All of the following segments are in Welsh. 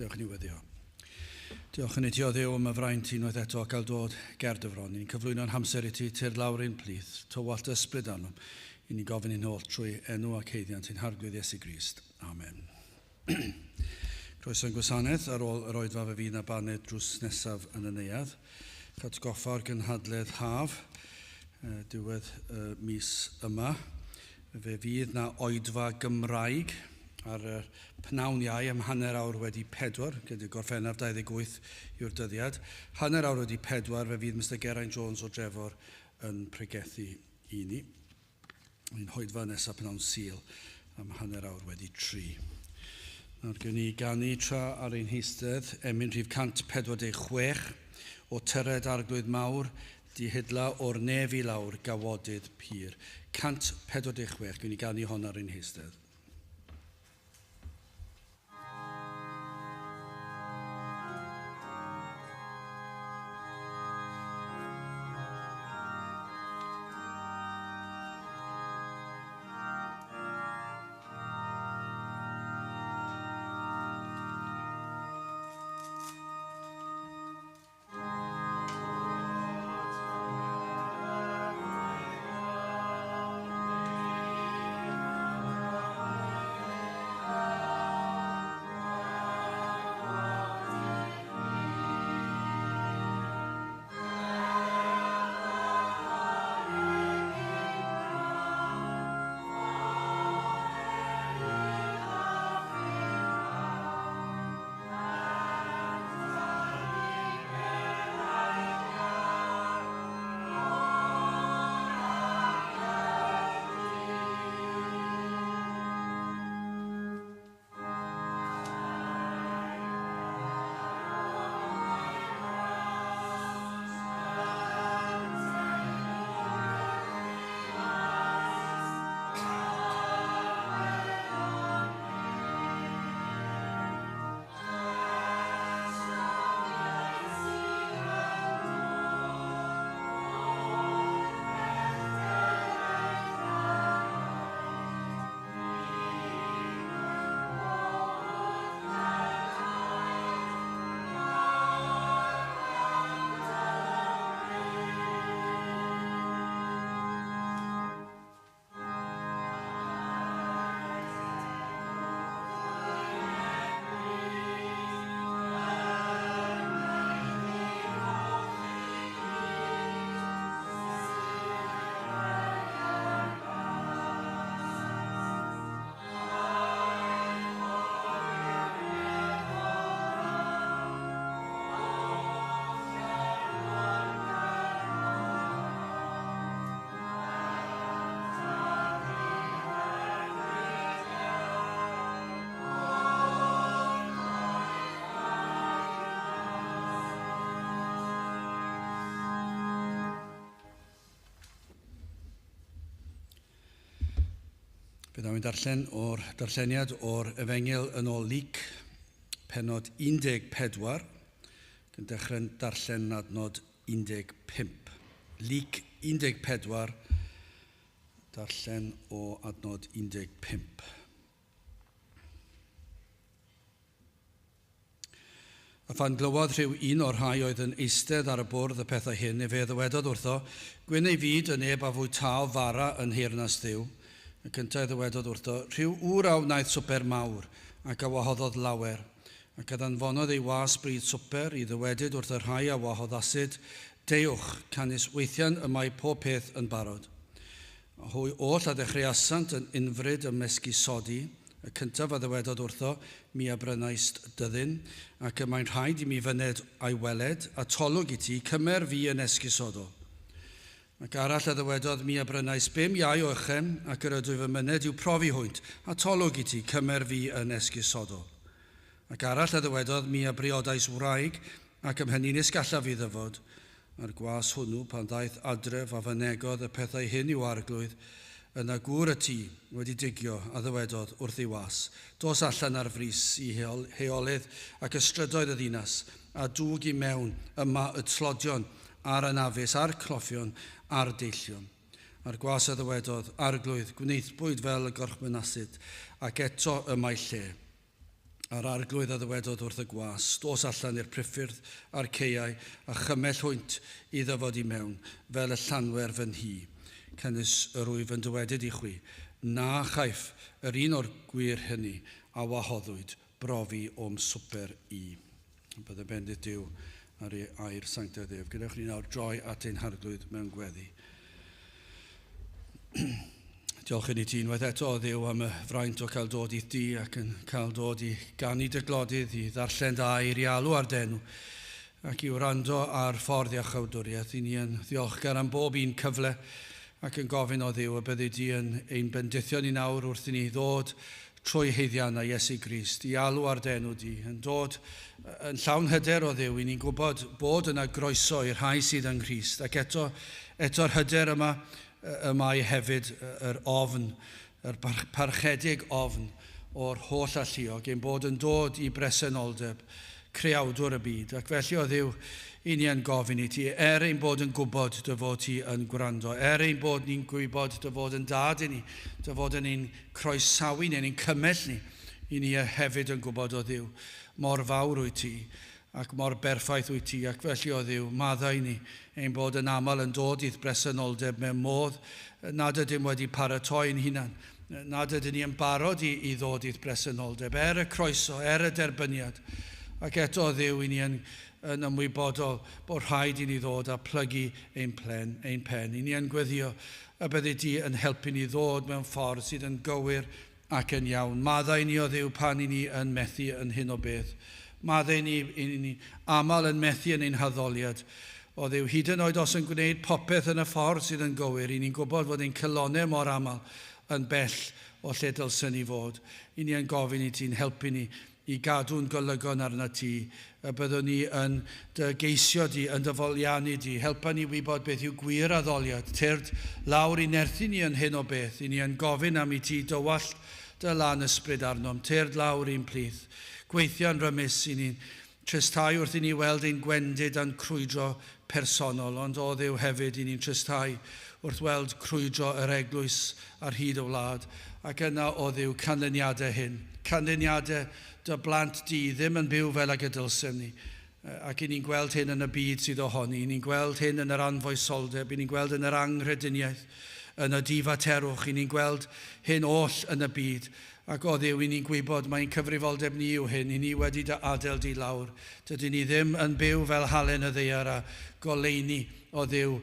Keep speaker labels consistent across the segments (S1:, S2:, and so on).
S1: Diolch yn iweddio. Diolch yn idio Dduw am y fraint i unwaith eto gael dod ger dyfron. Ni'n cyflwyno'n hamser i ti tir lawr un plith, tywallt ysbryd anwm, i ni gofyn i'n ôl trwy enw ac heiddiant i'n harglwydd Iesu Grist. Amen. Croeso'n gwasanaeth ar ôl yr oedfa fe fydd na baned drws nesaf yn y neuadd. Atgoffa'r gynhadledd haf, diwedd mis yma. Fe fydd na oedfa Gymraeg ar y pnawn iau am hanner awr wedi 4, gyda Gorffennaf 28 yw'r dyddiad. Hanner awr wedi 4, fe fydd Mr Geraint Jones o Drefor yn pregethu i ni. Mae'n hoedfa nesaf pnawn Sul am hanner awr wedi 3. Nawr gen i ganu tra ar ein heistedd emyn rhif 146 o tyred arglwydd mawr dihydla o'r nef i lawr gawodydd pur. 146, gen i ganu hon ar ein heistedd. Bydd am darllen o'r darlleniad o'r Efengyl yn ôl Luc, penod 14, gan dechrau'n darllen adnod 15. Luc 14, darllen o adnod 15. A phan glywodd rhyw un o'r rhai oedd yn eistedd ar y bwrdd y pethau hyn, fe ddywedodd wrtho, gwyn ei fyd yn neb a fwy taw fara yn heyrnas Dduw. Y cyntaf ddywedodd wrtho, rhyw wraw wnaeth swper mawr, ac a wahoddodd lawer, ac a ddanfonodd ei was bryd swper i ddywedyd wrth y rhai a wahoddasid, dewch, canis weithiau'n y mae pob peth yn barod. A hwy oll a ddechreuasant yn unfryd ym Esgusodi, y cyntaf a ddywedodd wrtho, mi a brynaist dyddyn, ac y mae'n rhaid i mi fyned a'i weled, a tolwg i ti, cymer fi yn Esgusodo. Ac arall a ddywedodd mi a brynais bum iau o ychem ac yr ydw fy myned i'w profi hwynt, a tolwg i ti cymer fi yn Esgusodo. Ac arall a ddywedodd mi a briodais wraig ac ym hynny'n isgallaf i ddyfod, a'r gwas hwnnw pan ddaeth adref a fynegodd y pethau hyn i'w arglwydd, yna gŵr y tŷ wedi digio a ddywedodd wrth ei was, dos allan ar frys i heolydd ac ystrydoedd y ddinas, a dwg i mewn yma y tlodion a'r anafus a'r cloffion a'r deillion. A'r gwas a ddywedodd, arglwydd, gwneithbwyd fel y gorchmynasid, ac eto y mae lle. a'r arglwydd a ddywedodd wrth y gwas, dos allan i'r priffyrdd a'r ceiau a chymell hwynt i ddyfod i mewn, fel y llanwer fy nhi. Cynnes yr wyf yn dywedyd i chwi, na chaiff yr un o'r gwir hynny a wahoddwyd brofi o'm swper i. Bydde bendith Duw ar ei air sanctaidd ef. Gydewch ni nawr droi at ein harglwydd mewn gweddi. Diolch i ni ti unwaith eto o Dduw am y fraint o cael dod i'th di ac yn cael dod i ganu dyglodydd i ddarllen da i alw ar denw ac i wrando ar ffordd a chawdwriaeth. I ni yn ddiolchgar am bob un cyfle ac yn gofyn o Dduw y byddu di yn ein bendithio ni nawr wrth i ni ddod trwy heiddiannau Iesu Grist, i alw ar denw di, yn dod yn llawn hyder o Dduw, i ni'n gwybod bod yna groeso i'r rhai sydd yn Grist, ac eto'r hyder yma i hefyd yr ofn, yr parchedig ofn o'r holl alluog, ein bod yn dod i bresenoldeb, creawdwr y byd, ac felly o Dduw, i ni yn gofyn i ti, ein bod yn gwybod dy fod ti yn gwrando, ein bod ni'n gwybod dy fod yn dad i ni, dy fod yn ein croesawu ni, ein cymell ni, i ni hefyd yn gwybod o Dduw, mor fawr wyt ti, ac mor berffaith wyt ti, ac felly o Dduw, maddau ni, ein bod yn aml yn dod i'th bresenoldeb mewn modd, nad ydym wedi paratoi'n hunan, nad ydym ni yn barod i ddod i'th bresenoldeb, y croeso, y derbyniad, ac eto o Dduw, i ni yn ymwybodol bod rhaid i ni ddod a plygu ein pen. I ni yn gweddio y byddu di yn helpu ni ddod mewn ffordd sydd yn gywir ac yn iawn. Maddau ni o Dduw pan i ni yn methu yn hyn o beth. Maddau ni aml yn methu yn ein haddoliad. O Dduw, hyd yn oed os yn gwneud popeth yn y ffordd sydd yn gywir, i ni'n gwybod fod ein cylonau mor aml yn bell o lle dylsyn ni fod. I ni yn gofyn i ti'n helpu ni i gadw'n golygon arna ti, y byddwn ni yn dy geisio di, yn dy foliannu di, helpa ni wybod beth yw gwir addoliad, tyrd lawr i nerthu ni yn hyn o beth, i ni yn gofyn am i ti dywallt dy lan ysbryd arnom, tyrd lawr i'n plith, gweithio'n rymus i ni'n tristau wrth i ni weld ein gwendid a'n crwydro personol, ond o Dduw hefyd i ni'n tristau wrth weld crwydro yr eglwys ar hyd o wlad, ac yna o Dduw canlyniadau hyn, canlyniadau dy blant di ddim yn byw fel ag y dylsem ni, ac i ni'n gweld hyn yn y byd sydd ohoni, i ni'n gweld hyn yn yr anfoesoldeb, i ni'n gweld yn yr anghrediniaeth, yn y difaterwch, i ni'n gweld hyn oll yn y byd, ac o Dduw, i ni'n gwybod mae'n cyfrifoldeb ni yw hyn, i ni wedi dy adael di lawr, dydyn ni ddim yn byw fel halen y ddeiar a goleini o Dduw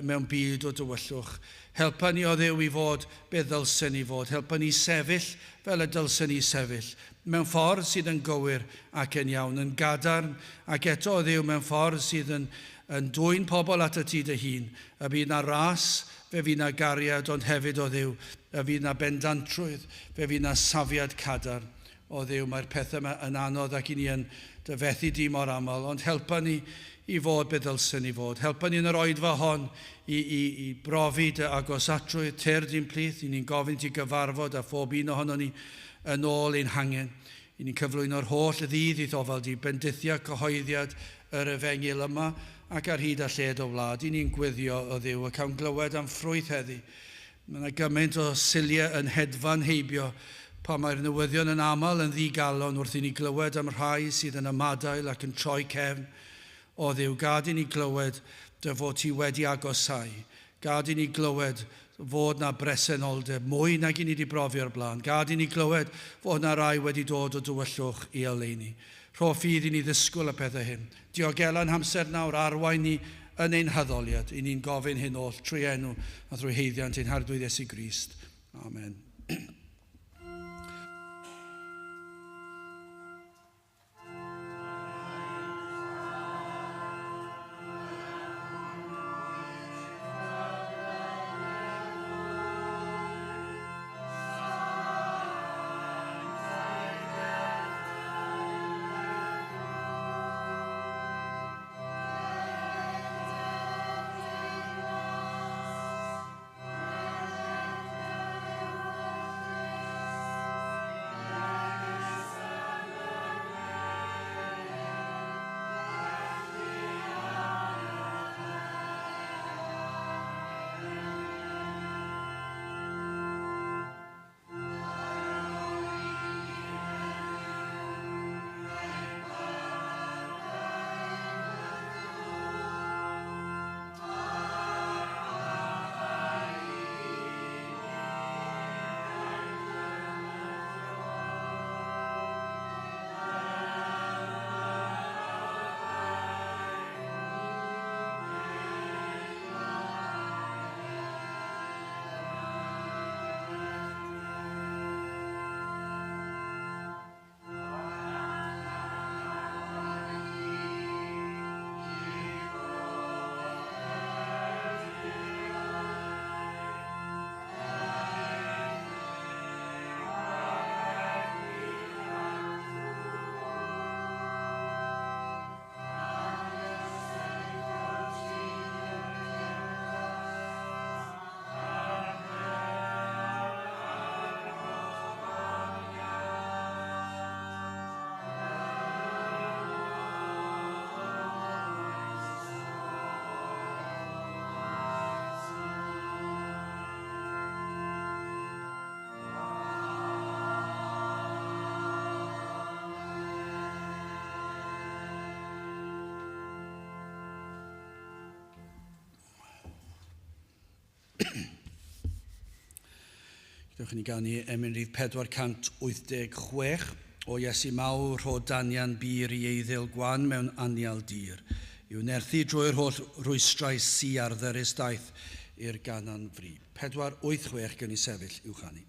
S1: mewn byd o dywyllwch. Helpa ni o Dduw i fod be ddylsyn ni fod, helpa ni sefyll fel y dylsyn ni sefyll, mewn ffordd sydd yn gywir ac yn iawn, yn gadarn, ac eto o Dduw mewn ffordd sydd yn dwy'n pobl at y ti dy hun, y bydd na ras, fe fydd na gariad, ond hefyd o Dduw, y fydd na bendantrwydd, fe fydd na safiad cadarn. O Dduw, mae'r pethau yma yn anodd ac i ni yn dyfethu di mor aml, ond helpa ni i fod be ddylsyn ni fod. Helpa ni yn yr oedfa hon i brofi dy agosatrwydd, tyrd i'n plith, i ni'n gofyn ti gyfarfod a phob un ohono ni yn ôl ein hangen. I ni'n cyflwyno'r holl ddydd i ddofal di, bendithia cyhoeddiad yr efengil yma ac ar hyd a lled o wlad. I ni'n gwyddio o Dduw ac am glywed am ffrwyth heddi. Mae yna gymaint o siliau yn hedfan heibio pa mae'r newyddion yn aml yn ddigalon wrth i ni glywed am rhai sydd yn ymadael ac yn troi cefn. O Dduw, gad i ni glywed dy fod ti wedi agosau. Gad i ni glywed fod na bresenoldeb mwy nag i ni wedi brofi o'r blaen. Gad i ni glywed fod na rai wedi dod o dywyllwch i oleini. Rho ffydd i ni ddisgwyl y pethau hyn. Diogelan hamser nawr arwain ni yn ein haddoliad. I ni'n gofyn hyn oll trwy enw a trwy heiddiant ein hardwydd Iesu Grist. Amen. Dewch ni ganu Emynau 486 o Iesu mawr rho danian bir I eiddyl gwan mewn anial dir. I'w nerthu drwy'r holl rwystrau si ar ddyrus daeth i'r ganan fri. 486 gen I sefyll i'w chanu.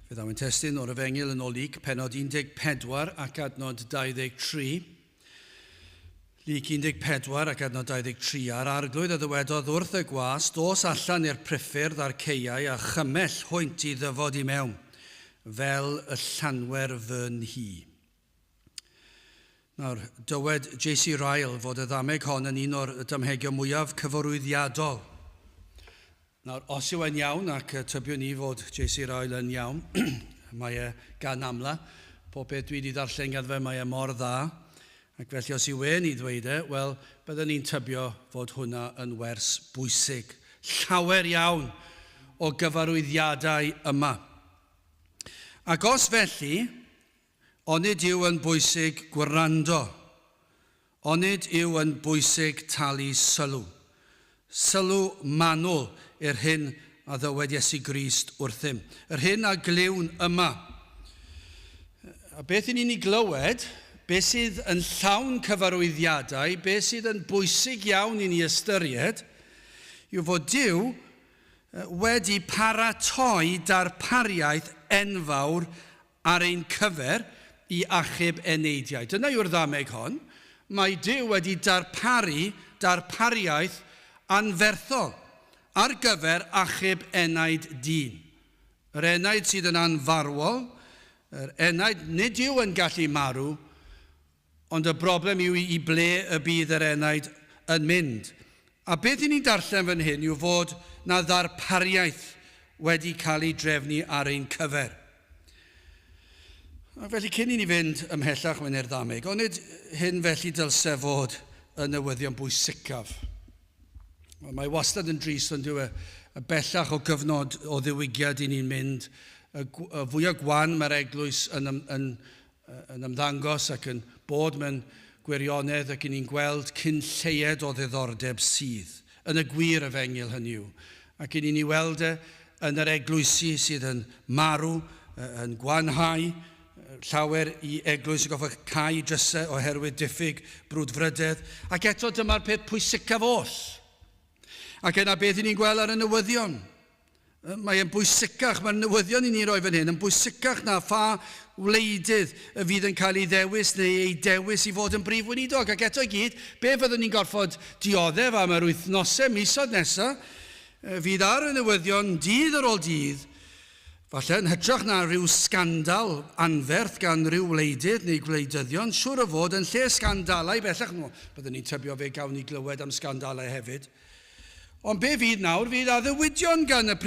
S1: Fe ddaw yn testyn o'r Efengyl yn Olyg, penod 14 ac adnod 23. Lyg 14 ac adnod 23. Ar arglwydd y ddywedodd wrth y gwas, dos allan i'r priffyrdd a'r ceiau a chymell hwynt I ddyfod I mewn, fel y llanwer fy nhi. Nawr, dywed J.C. Ryle fod y ddameg hon yn un o'r dymhegiau mwyaf cyfarwyddiadol. Nawr, os yw e'n iawn, ac tybiwn ni fod J.C. Ryle yn iawn, mae e gan amla, pob beth dwi wedi darllen gadfe mae e mor dda, ac felly os yw e'n I ddweud e, wel, byddwn ni'n tybio fod hwnna yn wers bwysig, llawer iawn o gyfarwyddiadau yma. Ac os felly, onid yw yn bwysig gwrando, onid yw yn bwysig talu sylw. Sylw manwl i'r hyn a ddywed Iesu Grist wrthym. Yr hyn a gliwn yma. A beth I ni'n ei glywed, beth sydd yn llawn cyfarwyddiadau, beth sydd yn bwysig iawn I ni ystyried, yw fod Duw wedi paratoi darpariaeth enfawr ar ein cyfer I achub eneidiau. Dyna yw'r ddameg hon. Mae Duw wedi darpariaeth anferthol ar gyfer achub enaid dyn. Yr enaid sydd yn anfarwol, yr enaid nid yw yn gallu marw, ond y broblem yw I ble y bydd yr enaid yn mynd. A beth I ni'n darllen fan hyn yw fod na ddarpariaeth wedi cael ei drefnu ar ein cyfer. A felly cyn I ni fynd ymhellach mewn i'r ddameg, onid hyn felly dylse fod yn newyddion bwysicaf. Mae wastad yn drist ond yw y bellach o gyfnod o ddiwygiad I ni'n mynd, y fwyaf gwan mae'r eglwys yn ymddangos ac yn bod mewn gwirionedd ac ni'n gweld cyn lleied o ddiddordeb sydd yn y gwir efengil hynny yw. Ac ni'n ei weld yn yr eglwysi sydd yn marw, yn gwanhau, llawer i eglwys y goffa cael drysau oherwydd diffyg brwdfrydedd. Ac eto dyma'r peth pwysicaf oll. Ac yna beth ni'n gweld ar y newyddion. Mae'n bwysicach, mae'r newyddion i ni roi fan hyn, yn bwysicach na pha wleidydd fydd yn cael ei ddewis neu ei dewis i fod yn brif weinidog. Ac eto i gyd, be fyddwn ni'n gorfod dioddef am yr wythnosau misoedd nesaf, fydd ar y newyddion dydd ar ôl dydd, falle yn hytrach na rhyw sgandal anferth gan ryw wleidydd neu gwleidyddion, siŵr o fod yn lle sgandalau bellach, byddwn ni'n tybio fe gawn ni glywed am sgandalau hefyd. Ond be fydd nawr, fydd addewidion gan y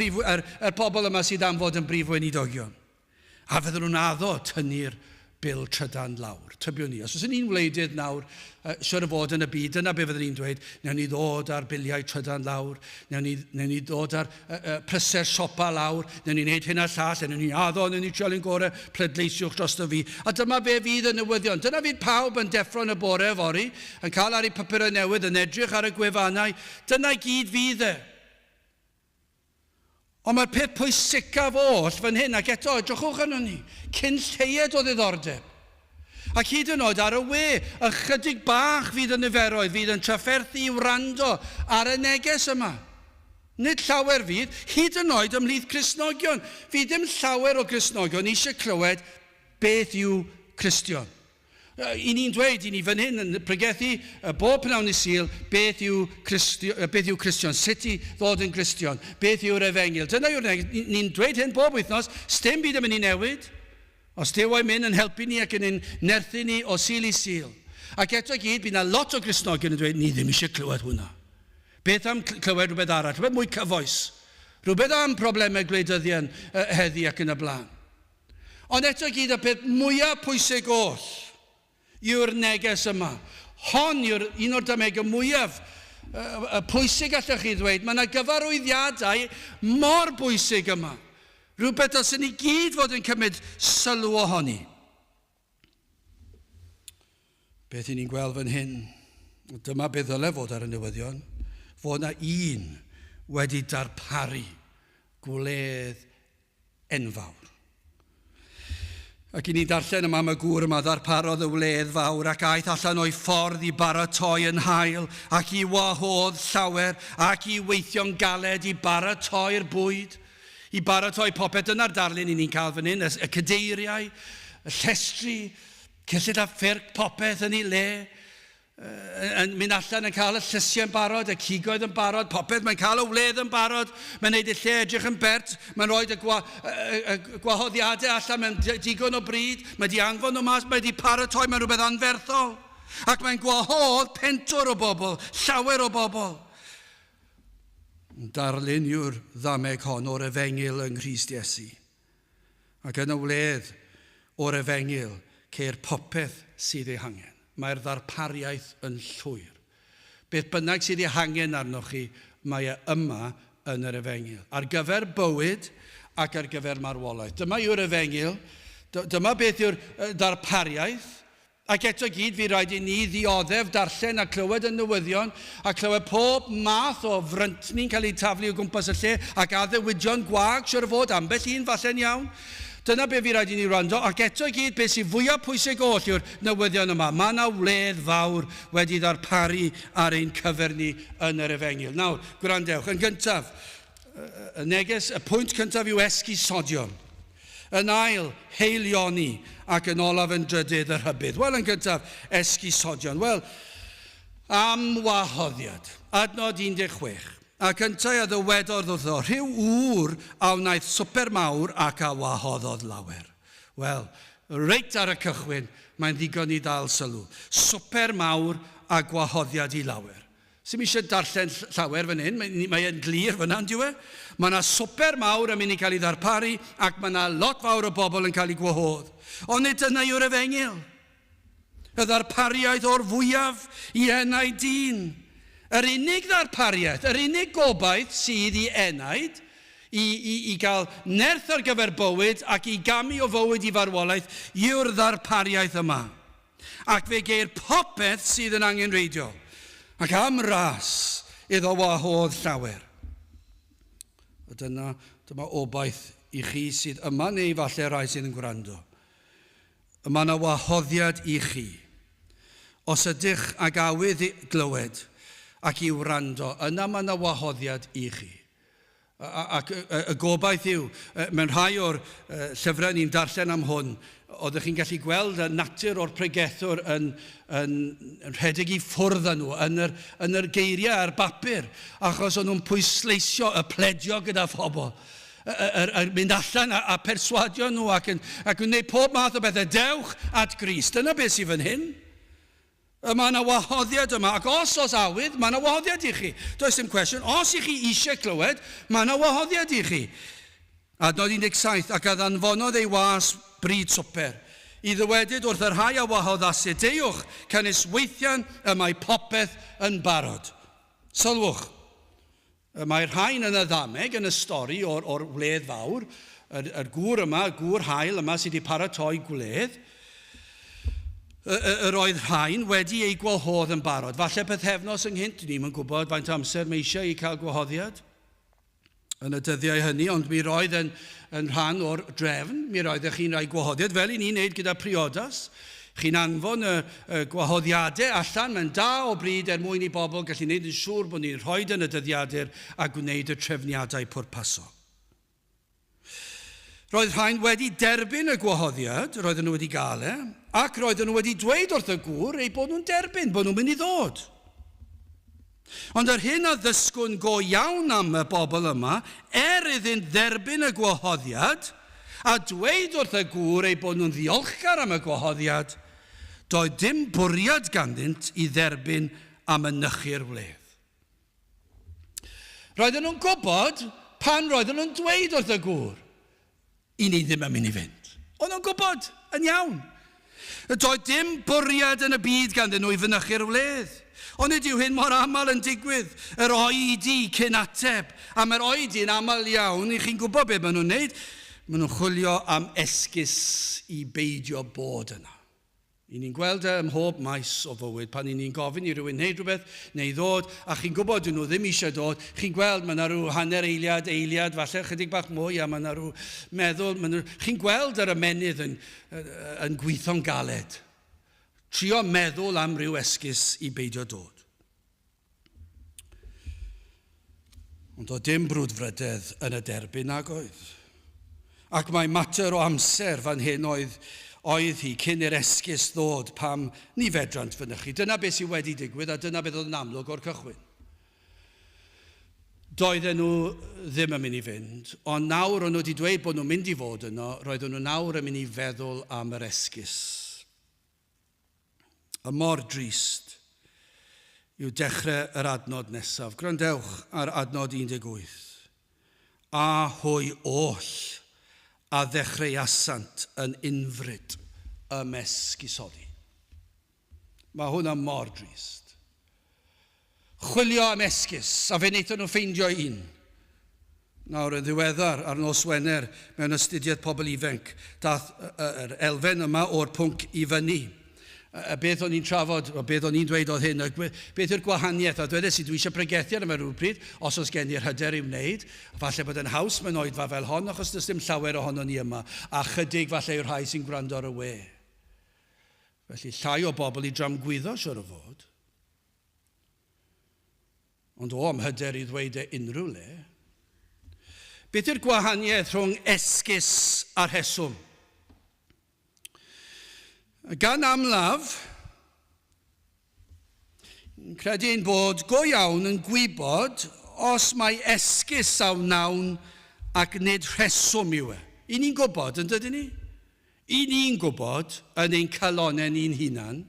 S1: pobl yma sydd am fod yn brif weinidogion. A fydden nhw'n addo tynnu'r bil trydan lawr. Tybiwn ni. Os oes ni'n wleidydd nawr, siwr o fod yn y byd, dyna be fydden ni'n dweud, newn ni ddod ar biliau trydan lawr, newn ni ddod ar prysau'r siopa lawr, newn ni wneud hyn a llall, newn ni addo, newn ni trial yn gorau pleidleisiwch dros fi. A dyma be fydd y newyddion. Dyna fydd pawb yn deffro yn y bore efori, yn cael ar ei papurau newydd, yn edrych ar y gwefannau. Dyna gyd fydd e. Ond mae'r peth pwysicaf oll fan hyn, ac eto, edrychwch arno ni, cyn lleied o ddiddordeb. Ac hyd yn oed ar y we, ychydig bach fydd yn niferoedd, fydd yn trafferthu i wrando ar y neges yma. Nid llawer fydd, hyd yn oed ymhlith Cristnogion. Fydd ddim llawer o Cristnogion eisiau clywed beth yw Cristion. I ni'n dweud, i ni fan hyn yn pregethu bob pnawn i Sul, beth yw Cristion, sut i ddod yn Cristion, beth yw'r efengil. Dyna yw'r neges. Ni'n dweud hyn bob wythnos, stym byd yn mynd i newid. Os Duw o'i mynd yn helpu ni ac yn nerthu ni o Sul i Sul. Ac eto gyd, bydd yna lot o Gristnogion yn dweud, ni ddim eisiau clywed hwnna. Beth am clywed rhywbeth arall, rhywbeth mwy cyfoes. Rhywbeth am problemau gwleidyddion heddi ac yn y blaen. Ond eto gyd, y peth mwyaf pwysig oll yw'r neges yma. Hon yw'r un o'r damegau mwyaf pwysig allwch chi ddweud. Mae yna gyfarwyddiadau mor bwysig yma. Rhywbeth os ni gyd fod yn cymryd sylw ohoni. Beth i ni'n gweld fan hyn, dyma beth ddyle fod ar y newyddion, fod yna un wedi darparu gwledd enfawr. Ac i ni darllen yma am y gŵr yma ddarparodd y wledd fawr ac aeth allan o'i ffordd i baratoi yn hael ac i wahodd llawer ac i weithio'n galed i baratoi'r bwyd. I baratoi popeth. Dyna'r darlun i ni'n cael fan hyn, y cadeiriau, y llestri, cyllid a ffyrc popeth yn ei le, yn mynd allan yn cael y llysiau yn barod, y cigoedd yn barod, popeth, mae'n cael y wledd yn barod, mae'n neud y lle edrych yn bert, mae'n rhoi y gwahoddiadau allan, mae'n digon o bryd, mae di anfon o mas, mae di paratoi, mae'n rhywbeth anferthol, ac mae'n gwahodd pentwr o bobl, llawer o bobl. Darlun yw'r ddameg hon o'r efengil yng Nghrist Iesu. Ac yn y wledd o'r efengil, ceir popeth sydd ei hangen. Mae'r ddarpariaeth yn llwyr. Beth bynnag sydd ei hangen arnoch chi, mae yma yn yr efengil. Ar gyfer bywyd ac ar gyfer marwolaeth. Dyma yw'r efengil, dyma beth yw'r ddarpariaeth, ac eto gyd fi rhaid i ni ddioddef darllen a clywed y newyddion a clywed pob math o fryntni'n cael ei taflu o gwmpas y lle ac addewidion gwag siwr o fod ambell un falle'n iawn. Dyna be fi rhaid i ni wrando, ac eto gyd beth sy'n fwyaf pwysig oll yw'r newyddion yma. Mae yna wledd fawr wedi ddarparu ar ein cyfer ni yn yr efengil. Nawr, gwrandewch, yn gyntaf, y pwynt cyntaf yw esgusodion. Yn ail, heilioni, ac yn olaf yn drydydd yr hybydd. Wel, yn gyntaf, esgusodion. Wel, am wahoddiad, adnod 16. Ac yntau a ddywedodd wrtho, rhyw ŵr a wnaeth swper mawr ac a wahoddodd lawer. Wel, reit ar y cychwyn, mae'n ddigon i ddal sylw. Swper mawr a gwahoddiad i lawer. Sy'n eisiau darllen llawer fan hyn, mae'n glir fan hyn, diwe? Mae yna swper mawr yn mynd i cael ei ddarparu ac mae yna lot fawr o bobl yn cael ei gwahodd. Ond nid yna yw'r efengil. Y ddarpariaeth o'r fwyaf i enau dyn. Yr unig ddarpariaeth, yr unig gobaith sydd i enaid i gael nerth ar gyfer bywyd ac i gamu o fywyd i farwolaeth yw'r ddarpariaeth yma. ac fe geir popeth sydd yn angenreidiol, ac am ras iddo wahodd llawer. Dyma obaith i chi sydd yma neu falle rai sydd yn gwrando. Mae yna wahoddiad i chi. Os ydych ag awydd i glywed ac i wrando, yna mae yna wahoddiad i chi. Ac y gobaith yw, mewn rhai o'r llyfrau ni'n darllen am hwn, oeddech chi'n gallu gweld y natur o'r pregethwr yn rhedeg i ffwrdd â nhw, yn yr geiriau ar bapur, achos o'n nhw'n pwysleisio y pledio gyda phobl. Mynd allan a perswadio nhw ac yn gwneud pob math o bethau. Dewch at Grist. Dyna beth sydd fan hyn. Mae yna wahoddiad yma, ac os awydd, mae yna wahoddiad i chi. Does dim cwestiwn, os i chi eisiau clywed, mae yna wahoddiad i chi. Adnod 17, ac a ddanfonodd ei was bryd swper. I ddywedyd wrth yr rhai a wahoddasu, deuwch, cynnes weithiau y mae popeth yn barod. Sylwch, mae'r rhain yn y ddameg yn y stori o'r wledd fawr, yr gŵr yma, gŵr hael yma sydd wedi paratoi gwledd, yr oedd rhain wedi ei gwahodd yn barod. Falle bythefnos ynghynt, ni'n gwybod faint amser mae eisiau i cael gwahoddiad yn y dyddiau hynny, ond mi roedd yn rhan o'r drefn, mi roeddech chi'n rhoi gwahoddiad, fel i ni'n neud gyda priodas. Chi'n anfon y gwahoddiadau allan, mae'n da o bryd mwyn i bobl gallu gwneud yn siŵr bod ni'n rhoi yn y dyddiadur a gwneud y trefniadau pwrpasol. Roedd rhain wedi derbyn y gwahoddiad, roedden nhw wedi gael ac roedden nhw wedi dweud wrth y gŵr ei bod nhw'n derbyn, bod nhw'n mynd i ddod. Ond yr hyn a ddysgwn go iawn am y bobl yma, iddynt dderbyn y gwahoddiad, a dweud wrth y gŵr ei bod nhw'n ddiolchgar am y gwahoddiad, doedd dim bwriad ganddynt i dderbyn am mynychu'r wledd. Roedden nhw'n gwybod pan roedden nhw'n dweud wrth y gŵr, i ni ddim yn mynd i fynd. Ond nhw'n gwybod, yn iawn. Doedd dim bwriad yn y byd ganddyn nhw i fynychu'r wledd. Ond ydyw hyn mor aml yn digwydd. Yr oedi cyn ateb. Am yr oedi'n aml iawn, i chi'n gwybod beth maen nhw'n neud? Maen nhw'n chwilio am esgus i beidio bod yna. I ni'n gweld mhob maes o fywyd, pan ni'n gofyn i rywun wneud rhywbeth, neu ddod, a chi'n gwybod nhw ddim eisiau dod, chi'n gweld mae yna rhyw hanner eiliad, falle chydig bach mwy, a mae yna rhyw meddwl, chi'n gweld yr ymenydd yn gweithio'n galed. Trio meddwl am ryw esgus i beidio dod. Ond o dim brwdfrydedd yn y derbyn ag oedd. Ac mae mater o amser fan hyn oedd hi cyn i'r esgus ddod pam ni fedrant fynychu. Dyna beth sydd wedi digwydd a dyna beth oedd yn amlwg o'r cychwyn. Doedden nhw ddim yn mynd i fynd, ond nawr o'n nhw wedi dweud bod nhw'n mynd i fod yno, roedden nhw nawr yn mynd i feddwl am yr esgus. Y mor drist yw dechrau yr adnod nesaf. Gwrandewch ar adnod 18. A hwy oll a ddechreuasant yn unfryd ym Esgusodion. Mae hwnna mor drist. Chwilio am esgus, a fe wnaethon nhw ffeindio un. Nawr yn ddiweddar ar nos Wener mewn astudiaeth pobl ifanc, dath yr elfen yma o'r pwnc i fyny. Beth o'n i'n trafod, o beth o'n i'n dweud oedd hyn, beth yw'r gwahaniaeth, a dweud si dwi eisiau pregethiad yma rhywbryd, os oes gen i'r hyder i'w wneud, falle bod yn haws mewn oedfa fel hon, achos does dim llawer ohono ni yma, a chydig falle yw'r rhai sy'n gwrando ar y we. Felly llai o bobl i dramgwyddo siwr o fod. Ond am hyder i ddweud unrhyw le. Beth yw'r gwahaniaeth rhwng esgus a'r rheswm? Gan amlaf, credu'n bod go iawn yn gwybod os mae esgus awn nawn ac nid rheswm yw e. I ni'n gwybod, yn dydyn ni? I ni'n gwybod yn ein calonau ni'n hunan,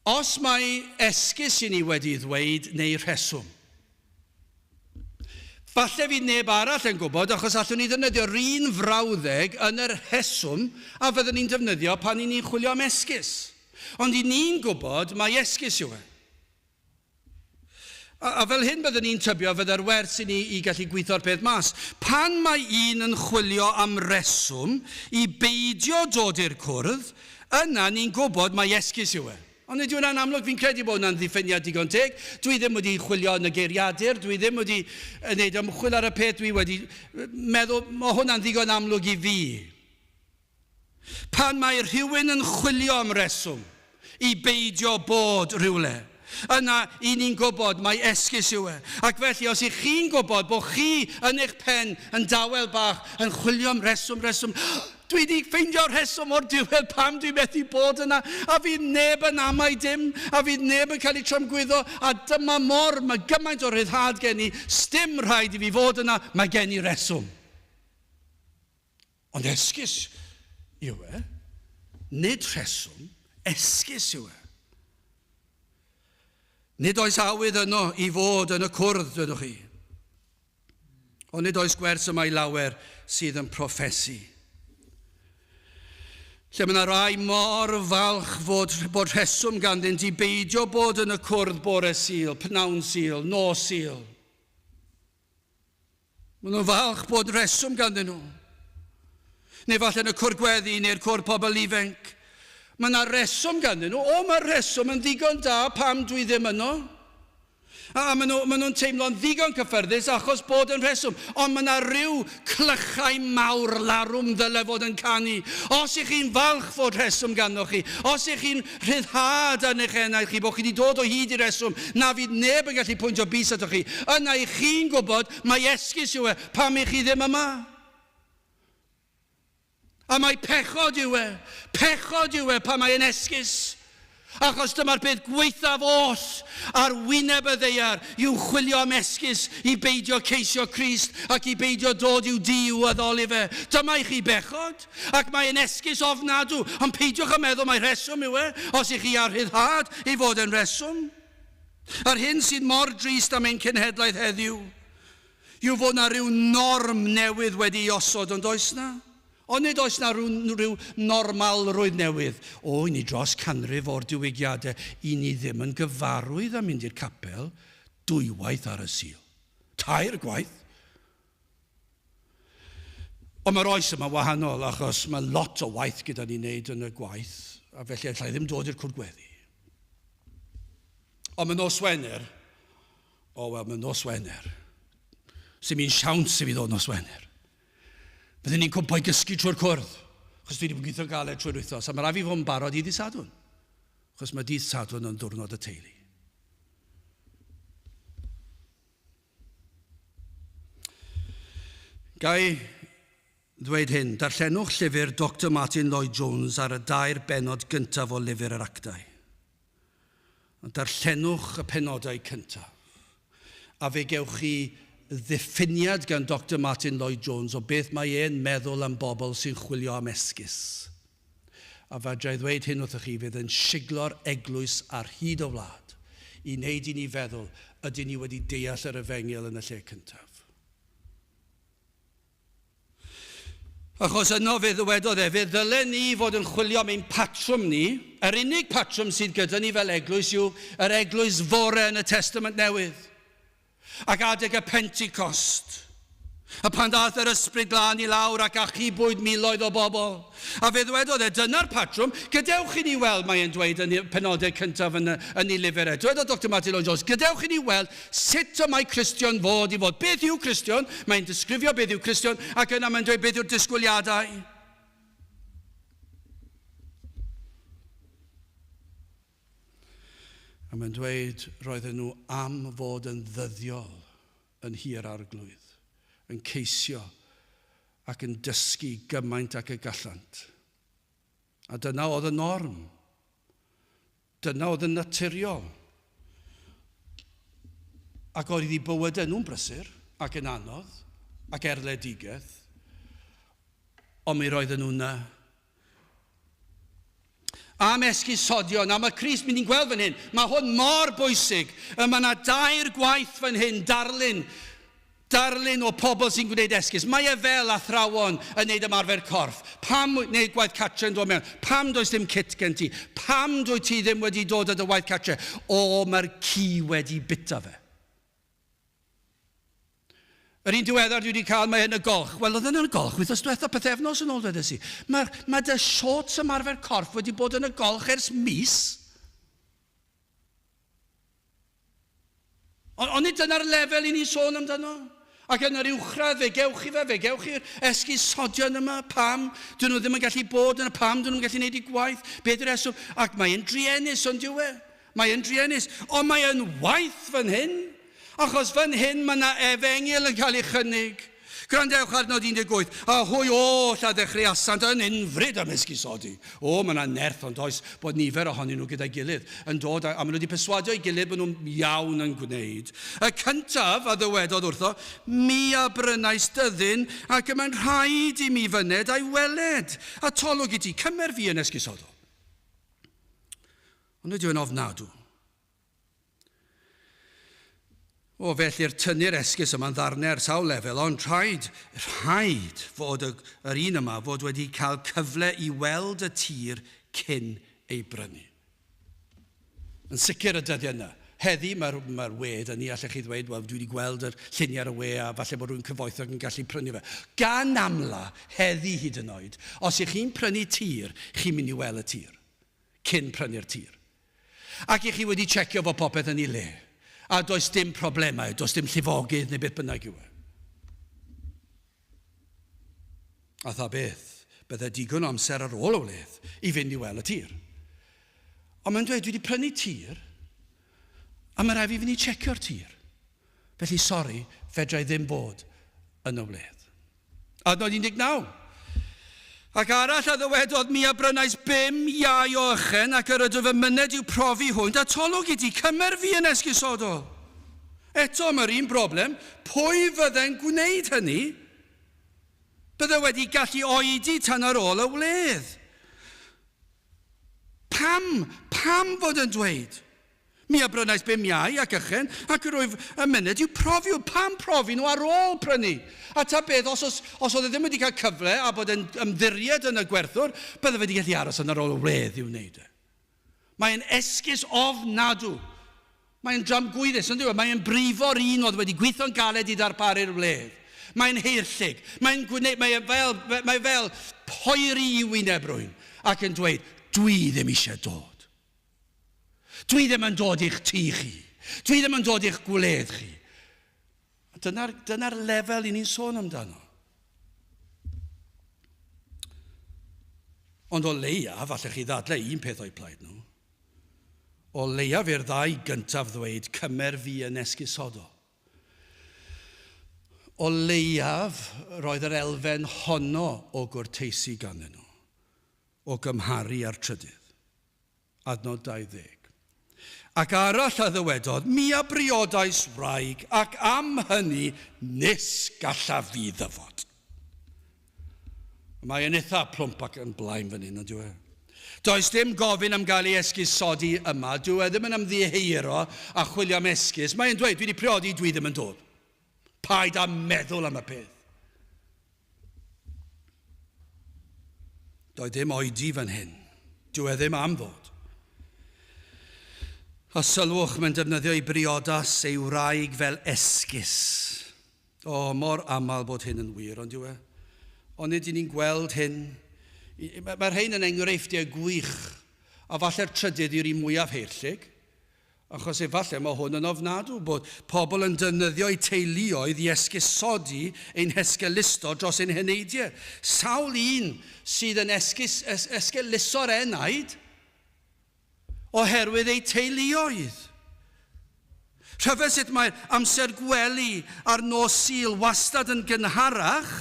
S1: os mae esgus i ni wedi ddweud neu rheswm. Falle fydd neb arall yn gwybod, achos allwn ni ddefnyddio'r un frawddeg yn yr rheswm a fyddwn ni'n defnyddio pan ni'n chwilio am esgus. Ond i ni'n gwybod mae esgus yw e. A fel hyn byddwn ni'n tybio fydda'r werth i ni i gallu gweithio'r peth mas. Pan mae un yn chwilio am reswm i beidio dod i'r cwrdd, yna ni'n gwybod mae esgus yw e. Ond nid yw'n amlwg, fi'n credu bod hwnna'n ddiffiniad digon teg. Dwi ddim wedi chwilio yn y geiriadur, dwi ddim wedi wneud ymchwil ar y peth, dwi wedi meddwl, mae hwnna'n ddigon amlwg i fi. Pan mae rhywun yn chwilio am reswm i beidio bod rhywle, yna i ni'n gwybod mae esgus yw e. Ac felly, os ych chi'n gwybod bod chi yn eich pen yn dawel bach yn chwilio am reswm, dwi wedi ffeindio'r rheswm o'r diwedd pam dwi'n methu bod yna, a fydd neb yn amau dim, a fydd neb yn cael ei trymgwyddo, a dyma mae gymaint o ryddhad gen i, sdim rhaid i fi fod yna, mae gen i reswm. Ond esgus yw e, nid rheswm, esgus yw e. Nid oes awydd yno i fod yn y cwrdd, dydwch chi. Ond nid oes gwers yma i lawer sydd yn proffesu. Lle mae yna rai mor falch bod rheswm gandynt i beidio bod yn y cwrdd bore Sul, pnawn Sul, nos Sul. Mae nhw'n falch bod rheswm ganddyn nhw. Neu falle yn y cwrdd gweddi neu'r cwrdd pobl ifanc. Mae yna reswm ganddyn nhw. Mae'r reswm yn ddigon da pam dwi ddim yno. A maen nhw'n teimlo'n ddigon cyffyrddus achos bod yn rheswm. Ond mae yna rhyw clychau mawr larwm ddyle fod yn canu. Os ych chi'n falch fod rheswm ganddoch chi, os ych chi'n rhyddhad yn eich enau chi, bod chi wedi dod o hyd i'r reswm, na fydd neb yn gallu pwyntio bys atoch chi. Yna ych chi'n gwybod mae esgus yw e pam ych chi ddim yma. A mae pechod yw e pan mae'n esgus. Achos dyma'r peth gweithaf oll ar wyneb y ddeiar yw chwilio am esgus i beidio ceisio Crist ac i beidio dod i'w diweddoli fe. Dyma i chi bechod ac mae'n esgus ofnadw, ond peidiwch a meddwl mae reswm yw e os ych chi ar rhyddhad i fod yn reswm. A'r hyn sydd mor drist am ein cenhedlaeth heddiw yw fod na rhyw norm newydd wedi osod, ond oes na? Ond nid oes na rhyw normalrwydd newydd. I ni dros canrif o'r diwygiadau, i ni ddim yn gyfarwydd am mynd i'r capel dwywaith ar y Sul. 2 gwaith. Ond mae'r oes yma wahanol, achos mae lot o waith gyda ni wneud yn y gwaith, a felly allai ddim dod i'r cwrdd gweddi. Ond mae nos Wener, mae nos Wener. Sy'n mi'n siawns i fi ddod nos Wener. Byddwn ni'n cwmpo i gysgu trwy'r cwrdd, achos dwi wedi bod yn gweithio galed trwy'r wythnos, a mae rhaid fi fod yn barod i ddydd Sadwrn, achos mae dydd Sadwrn yn diwrnod y teulu. Gai ddweud hyn, darllenwch llyfr Dr Martin Lloyd-Jones ar y 2 bennod gyntaf o lyfr yr actau. Darllenwch y penodau cyntaf, a fe gewch chi ddiffiniad gan Dr Martin Lloyd-Jones o beth mae e'n meddwl am bobl sy'n chwilio am esgus. A fadrai ddweud hyn wrthych chi, fydd yn siglo'r eglwys ar hyd o wlad i wneud i ni feddwl ydyn ni wedi deall yr efengyl yn y lle cyntaf. Achos yno fe ddywedodd fe ddylen ni fod yn chwilio am ein patrwm ni. Yr unig patrwm sydd gyda ni fel eglwys yw yr eglwys fore yn y Testament Newydd. Ac adeg y Pentecost. A pan daeth yr ysbryd glân i lawr ac achubwyd miloedd o bobl. A fe ddwedodd dyna'r patrwm, gadewch i ni weld, mae'n dweud yn y penodau cyntaf yn ei lyfr. Dwedodd Dr Martin Lloyd-Jones, gadewch i ni weld sut y mae Cristion fod i fod. Beth yw Cristion? Mae'n disgrifio beth yw Cristion, ac yna mae'n dweud beth yw'r disgwyliadau. A mae'n dweud roedden nhw am fod yn ddyddiol yn hir arglwydd, yn ceisio ac yn dysgu gymaint ac y gallant. A dyna oedd y norm. Dyna oedd yn naturiol. Ac oedd ei bywydau nhw'n brysur ac yn anodd ac erledigaeth, ond mi roedden nhw'n na. Am Esgusodion, am y Crist, mynd i'n gweld fan hyn, mae hwn mor bwysig. Mae yna 2 gwaith fan hyn, darlun o pobl sy'n gwneud esgus. Mae e fel athrawon yn neud ymarfer corff. Pam wneud gwaith catre yn dod mewn? Pam does dim kit gen ti? Pam dwi ti ddim wedi dod at y waith catre? Mae'r ci wedi bita fe. Yr un diweddar dwi wedi cael, mae yn y golch. Wel, oedd yn y golch, wythnos diwethaf pethefnos yn ôl dwedes i. Mae dy shorts ymarfer corff wedi bod yn y golch ers mis. Ond nid dyna'r lefel i ni sôn amdano. Ac yn yr uwchradd, fe gewch i'r esgusodion yma, pam, dyn nhw ddim yn gallu bod yn y pam, dyn nhw'n gallu gwneud eu gwaith, beth yw'r eswm, ac mae'n driennus, ond yw e. Mae'n driennus, ond mae'n waith fan hyn, achos fan hyn mae yna efengil yn cael ei chynnig. Grandewch ar nod 18, a hwy oll a ddechrau asant yn unfryd am esgusodi. Mae yna nerth ond oes bod nifer ohonyn nhw gyda'i gilydd yn dod, a maen nhw wedi perswadio ei gilydd bod nhw'n iawn yn gwneud. Y cyntaf, a ddywedodd wrtho, mi a brynais dyddyn ac yma'n rhaid i mi fyned a'i weled. A tolwg i ti, cymer fi yn esgusodol. Ond ydyw yn ofnadw. Felly'r tynnu'r esgus yma'n ddarnau ar sawl lefel, ond rhaid fod yr un yma fod wedi cael cyfle i weld y tir cyn ei brynu. Yn sicr y dyddiau yna. Heddi mae'r wed yn ni, allech chi ddweud, wel, dwi wedi gweld yr lluniau ar y we a falle bod rhywun cyfoethog yn gallu prynu fe. Gan amla, heddi hyd yn oed, os ych chi'n prynu tir, chi'n mynd i weld y tir, cyn prynu'r tir. Ac ych chi wedi checio fod popeth yn ei le. A does dim problemau, does dim llifogydd neu beth bynnag yw e. A tha beth, bydde digon o amser ar ôl o wledd i fynd i weld y tir. Ond mae'n dweud, dwi wedi prynu tir, a mae rhaid fi fynd i checio'r tir. Felly, sori, fedrai ddim bod yn y wledd. A nod 19. Ac arall a ddywedodd mi a brynais 5 iau o ychen ac yr ydw fy myned i'w profi hwynt a tolwg i ti cymer fi yn esgusodol. Eto mae'r un broblem, pwy fydde'n gwneud hynny? Bydde wedi gallu oedi tan ar ôl y wledd. Pam fod yn dweud? Mi a brynais 5 iau ac ychen ac rwyf y myned i'w profi. Pam profi nhw ar ôl prynu? A ta beth, os oedd e ddim wedi cael cyfle a bod yn ymddiried yn y gwerthwr, bydde wedi gallu aros yn ar ôl y wledd i'w wneud e. Mae'n esgus ofnadw. Mae'n dramgwyddus, ond mae'n brifo'r un oedd wedi gweithio'n galed i ddarparu'r wledd. Mae'n heirllig. Mae fel poeri i wyneb rwy'n ac yn dweud, dwi ddim eisiau dod. Dwi ddim yn dod i'ch tŷ chi. Dwi ddim yn dod i'ch gwledd chi. Dyna'r lefel i ni'n sôn amdano. Ond o leia, falle chi ddadle un peth o'i plaid nhw. O leia fe'r ddau gyntaf ddweud, cymer fi yn esgusodol. O leiaf roedd yr elfen honno o gwrteisi ganddyn nhw, o gymharu ar trydydd. Adnod 20. Ac arall a ddywedodd, mi a briodais wraig, ac am hynny nes galla fi ddyfod. Mae'n eitha plwmp ac yn blaen fan hyn, ydyw e? Does dim gofyn am gael ei esgusodi yma, dyw e ddim yn ymddiheuro a chwilio am esgus. Mae'n dweud, dwi wedi priodi, dwi ddim yn dod. Paid a meddwl am y peth. Doedd dim oedi fan hyn. Dyw e ddim am ddod. A sylwch, mae'n defnyddio ei briodas ei wraig fel esgus. Mor aml bod hyn yn wir, ond yw e? Ond nid ni'n gweld hyn. Mae'r hyn yn enghreifftiau gwych, a falle'r trydydd yw'r un mwyaf heirllig, achos efallai mae hwn yn ofnadw bod pobl yn defnyddio eu teuluoedd i esgusodi ein hesgylusto dros ein heneidiau. Sawl un sydd yn esgyluso'r enaid, oherwydd ei teuluoedd. Rhyfedd sut mae'r amser gwely a'r nos Sul wastad yn gynharach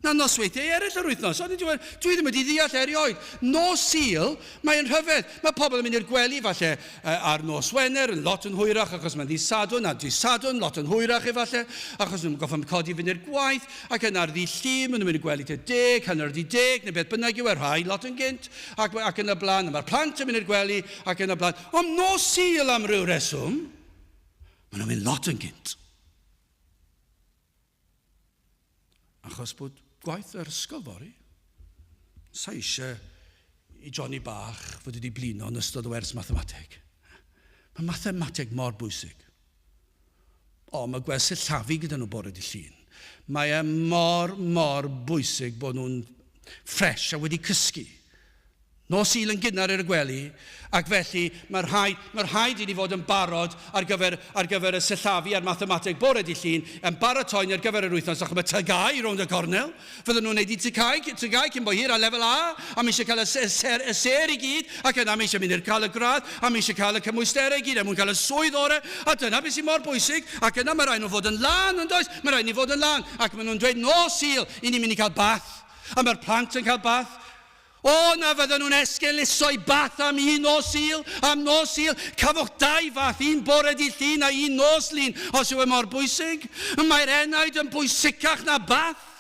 S1: na nosweithiau eraill yr wythnos. Dwi ddim wedi ddeall erioed. Nos Sul, mae'n rhyfedd. Mae pobl yn mynd i'r gwely falle ar nos Wener yn lot yn hwyrach achos mae'n ddi Sadwn, a ddi Sadwn lot yn hwyrach efallai achos nhw'n goffan codi fynd i'r gwaith ac yn ar ddi Llun, maen nhw'n mynd i'r gwely te 10, hanner ddi 10, neu beth bynnag yw rhai lot yn gynt ac yn y blaen. Mae'r plant yn mynd i'r gwely ac yn y blaen. Ond nos Sul am ryw reswm, maen nhw'n mynd lot yn gynt. Achos bod gwaith yr ysgol fori. Sa eisiau i Johnny bach fod wedi blino yn ystod o wers mathemateg. Mae mathemateg mor bwysig. O, mae gwersyllafu gyda nhw bore dydd Llun. Mae mor bwysig bod nhw'n ffres a wedi cysgu. No Sul yn gynnar i'r gwely, ac felly mae'r rhaid i ni fod yn barod ar gyfer y syllafu a'r mathemateg bore dydd Llun, yn baratoi'n ar gyfer yr wythnos, ac mae tygau rownd y cornel. Fydden nhw'n neud i tygau cyn bo hir a lefel A, a mi eisiau cael y ser i gyd, ac yna mi eisiau mynd i'r cael y gradd, a mi eisiau cael y cymwysterau i gyd, a mwyn cael y swydd ore, a dyna beth sy'n mor bwysig, ac yna mae rhaid nhw fod yn lan, yn does? Mae rhaid ni fod yn lan, ac maen nhw'n dweud no Sul, i ni'n mynd i cael bath, a mae'r plant yn cael bath. O, na fydden nhw'n esgelusoi bath am un nos Sul, cafwch 2 fath, un bore dydd Llun a un nos Lun, os yw e mor bwysig. Mae'r enaid yn bwysicach na bath.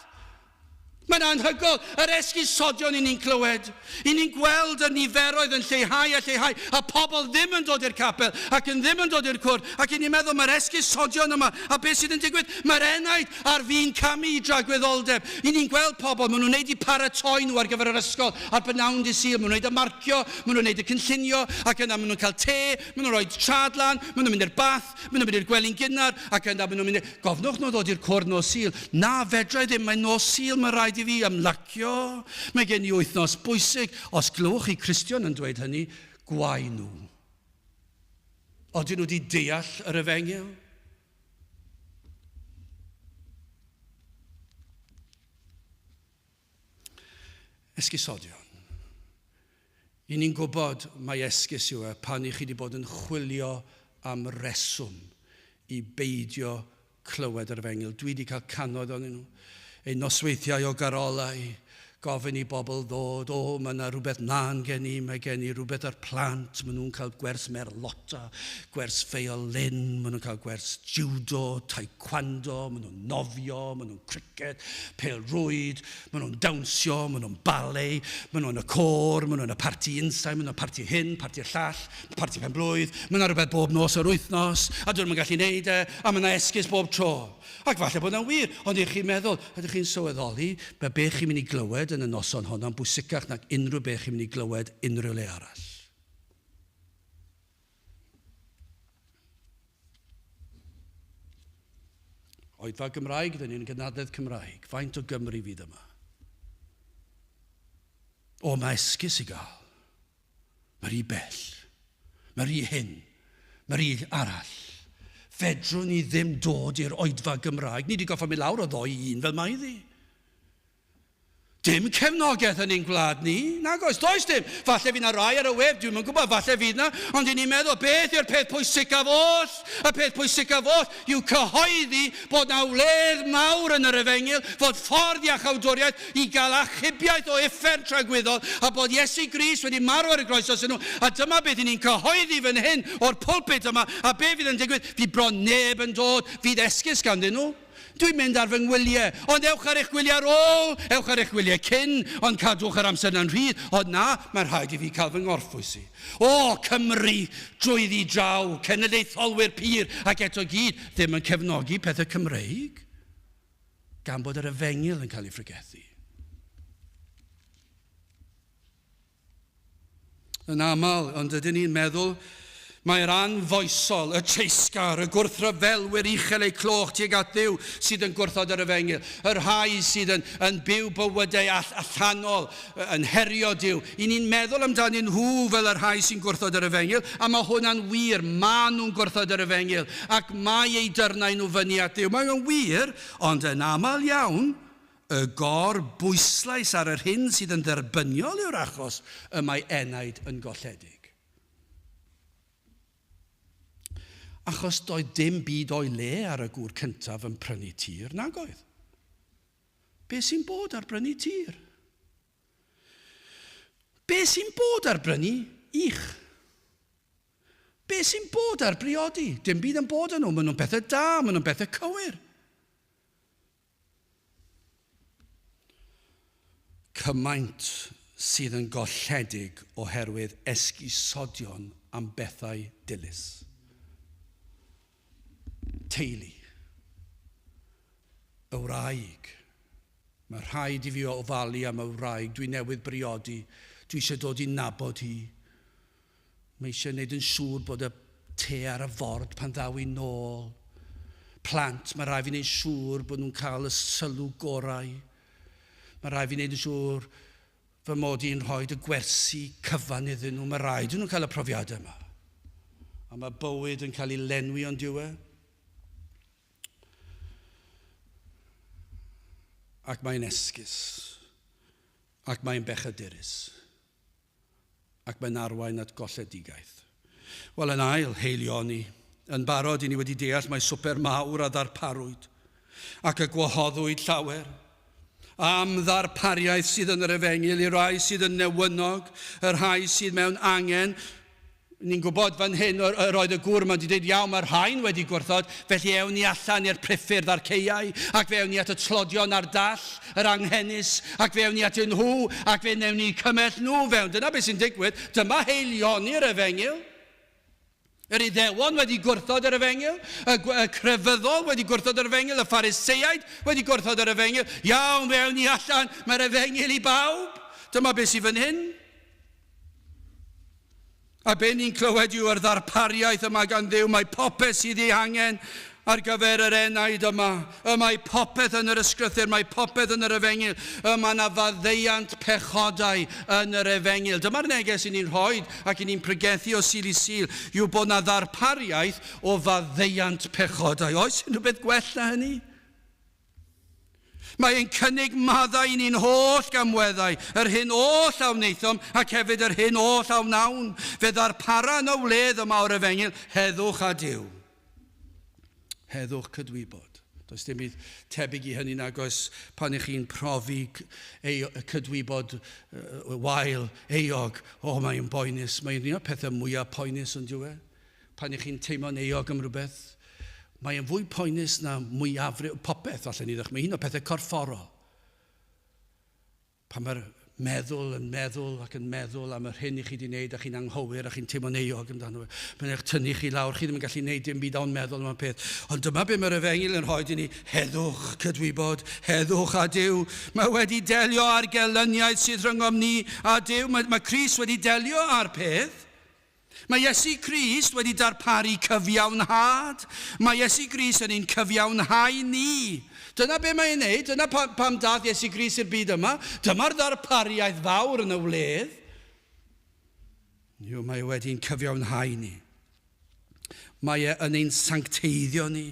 S1: Mae'n anhygoel, yr esgusodion i ni'n clywed. I ni'n gweld y niferoedd yn lleihau, a pobl ddim yn dod i'r capel, ac yn ddim yn dod i'r cwr, ac i ni'n meddwl mae'r esgusodion yma, a beth sydd yn digwydd, mae'r enaid ar fi'n camu i dragwyddoldeb. I ni'n gweld pobl, maen nhw'n neud i paratoi nhw ar gyfer yr ysgol, ar bynawn dydd Sul, maen nhw'n neud y marcio, maen nhw'n neud y cynllunio, ac yna maen nhw'n cael te, maen nhw'n rhoi tradlan, maen nhw'n mynd i'r bath, maen nhw'n mynd i'r gwely'n gynnar, ac yna maen nhw'n mynd gofnwch nhw ddod i'r cwr nos Sul. Na, fedrai ddim, mae nos Sul, mae rhaid i fi ymlacio. Mae gen i wythnos bwysig. Os glywch chi Cristion yn dweud hynny, gwau nhw. Odyn nhw wedi deall yr efengyl? Esgusodion. I ni'n gwybod mae esgus yw e pan i chi wedi bod yn chwilio am reswm i beidio clywed yr efengyl. Dwi wedi cael canoedd o'n nhw. Ein nosweithiau o garolau, gofyn i bobl ddod, mae yna rhywbeth na'n gen i, mae gen i rhywbeth ar plant, maen nhw'n cael gwers merlota, gwers ffeolin, maen nhw'n cael gwers judo, taekwondo, maen nhw'n nofio, maen nhw'n cricket, pêl-rwyd, maen nhw'n dawnsio, maen nhw'n ballet, maen nhw'n y côr, maen nhw'n y parti insau, maen nhw'n parti hyn, parti'r llall, parti pen-blwydd, maen nhw'n rhywbeth bob nos o'r wythnos, a dyn nhw'n gallu neud e, a maen nhw'n esgus bob tro. Ac falle bod yna'n wir, ond ych chi'n meddwl, ydych chi'n sylweddoli, be chi'n mynd i glywed yn y noson honna'n bwysicach nag unrhyw beth chi'n mynd i glywed unrhyw le arall. Oedfa Gymraeg, dyn ni'n gynadledd Cymraeg. Faint o Gymru fydd yma? O, mae esgus i gael. Mae rhi bell. Mae rhi hyn. Mae rhi arall. Fedrwn ni ddim dod i'r oedfa Gymraeg. Ni wedi goffa mi lawr o 2-1 fel mae ddi. Dim cefnogaeth yn ein gwlad ni. Nag oes, does dim. Falle fydd na rai ar y web, dwi'n mynd gwybod, falle fydd na, ond i ni'n meddwl, beth yw'r peth pwysicaf oll? Y peth pwysicaf oll yw cyhoeddi bod na wledd mawr yn yr efengyl, fod ffordd iachawdwriaeth i gael achubiaeth o effer tragwyddol, a bod Iesu Grist wedi marw ar y groesos yn nhw, a dyma beth i ni'n cyhoeddi fan hyn o'r pulpit yma, a beth fydd yn digwydd, fydd bron neb yn dod, fydd esgus ganddyn nhw. Dwi'n mynd ar fy ngwyliau, ond ewch ar eich gwyliau ar ôl, ewch ar eich gwyliau cyn, ond cadwch yr amser na'n rhydd. Ond na, mae'n rhaid i fi cael fy ngorffwysi. O, Cymru, drwyddi draw, cenedlaetholwyr pyr, ac eto gyd, ddim yn cefnogi pethau Cymreig, gan bod yr efengyl yn cael ei ffrygethu. Yn aml, ond ydyn ni'n meddwl, mae'r anfoesol, y treisgar, y gwrthryfelwyr uchel eu cloch tuag at Dduw sydd yn gwrthod yr efengyl. Y rhai sydd yn byw bywydau allanol, yn herio Dduw. I ni'n meddwl amdano nhw fel y rhai sy'n gwrthod yr efengyl, a mae hwnna'n wir, mae nhw'n gwrthod yr efengyl, ac mae ei dyrnau nhw fyny at Dduw. Mae'n wir, ond yn aml iawn, y gorbwyslais ar yr hyn sydd yn dderbyniol yw'r achos y mae enaid yn golledig. Achos doedd dim byd o'i le ar y gŵr cyntaf yn prynu tir, nag oedd. Be sy'n bod ar brynu tir? Be sy'n bod ar brynu ich? Be sy'n bod ar briodi? Dim byd yn bod yn nhw, maen nhw'n bethau da, maen nhw'n bethau cywir. Cymaint sydd yn golledig oherwydd esgusodion am bethau dilys. Teulu, y wraig. Mae rhaid i fi ofalu am y wraig. Dwi newydd briodi. Dwi eisiau dod i nabod hi. Mae eisiau gwneud yn siŵr bod y te ar y ford pan ddaw i nôl. plant, mae rhaid fi wneud siŵr bod nhw'n cael y sylw gorau. Mae rhaid fi wneud yn siŵr fy mod i'n rhoi y gwersi cyfan iddyn nhw. Mae rhaid nhw'n cael y profiadau yma. A mae bywyd yn cael ei lenwi o'n diwedd. Ac mae'n esgus. Ac mae'n bechadurus. Ac mae'n arwain at golledigaeth. Wel, yn ail, heilioni. Yn barod i ni wedi deall mae swper mawr a ddarparwyd. Ac y gwahoddwyd llawer. Am ddarpariaeth sydd yn yr efengil, i rai sydd yn newynog, y rhai sydd mewn angen. Ni'n gwybod fan hyn, roedd y gŵr yma wedi dweud, iawn, mae'r rhain wedi gwrthod, felly ewn ni allan i'r priffyrdd a'r ceiau, ac fe ewn ni at y tlodion a'r dall, yr anghenus, ac fe ewn ni at nhw, ac fe newn ni cymell nhw fewn. Dyna beth sy'n digwydd, dyma heilioni'r efengil. Yr Iddewon wedi gwrthod yr efengil, y crefyddol wedi gwrthod yr efengil, y Phariseiaid wedi gwrthod yr efengil. Iawn, fewn ni allan, mae'r efengil i bawb. Dyma beth sydd fan hyn. A be ni'n clywed yw yr ddarpariaeth yma gan Dduw, mae popeth sydd ei angen ar gyfer yr enaid yma. Mae popeth yn yr ysgrythyr, mae popeth yn yr efengil. Mae yna faddeuant pechodau yn yr efengil. Dyma'r neges i ni'n rhoi ac i ni'n pregethu o sil i sil, yw bod yna ddarpariaeth o faddeuant pechodau. Oes unrhyw beth gwell na hynny? Mae e'n cynnig maddau i ni'n holl gamweddau, yr hyn oll a wnaethom ac hefyd yr hyn oll a wnawn. Fe ddarpara yn y wledd yma o'r efengil, heddwch a Duw. Heddwch cydwybod. Does dim byd tebyg i hynny nag oes pan ych chi'n profi cydwybod wael, eog. O, mae'n boenus. Mae'n un o'r pethau mwyaf poenus yn diwedd. Pan ych chi'n teimlo'n eog am rhywbeth. Mae'n fwy poenus na mwyafrif, popeth allan ni ddech. Mae un o pethau corfforol. Pan mae'r meddwl ac yn meddwl am yr hyn i chi wedi wneud a chi'n anghywir a chi'n teimlo'n eog amdano fe. Mae'n eich tynnu chi lawr, chi ddim yn gallu wneud dim byd o'n meddwl am y peth. Ond dyma be mae'r efengil yn rhoi i ni, heddwch cydwybod, heddwch a Duw. Mae wedi delio ar gelyniaeth sydd rhyngom ni a Duw. Mae Crist wedi delio ar peth. Mae Iesu Grist wedi darparu cyfiawnhad. Mae Iesu Grist yn ein cyfiawnhau ni. Dyna be mae'n ei wneud. Dyna pam dath Iesu Grist i'r byd yma. Dyma'r darpariaeth fawr yn y wledd. Mae wedi'n cyfiawnhau ni. Mae e yn ein sancteiddio ni.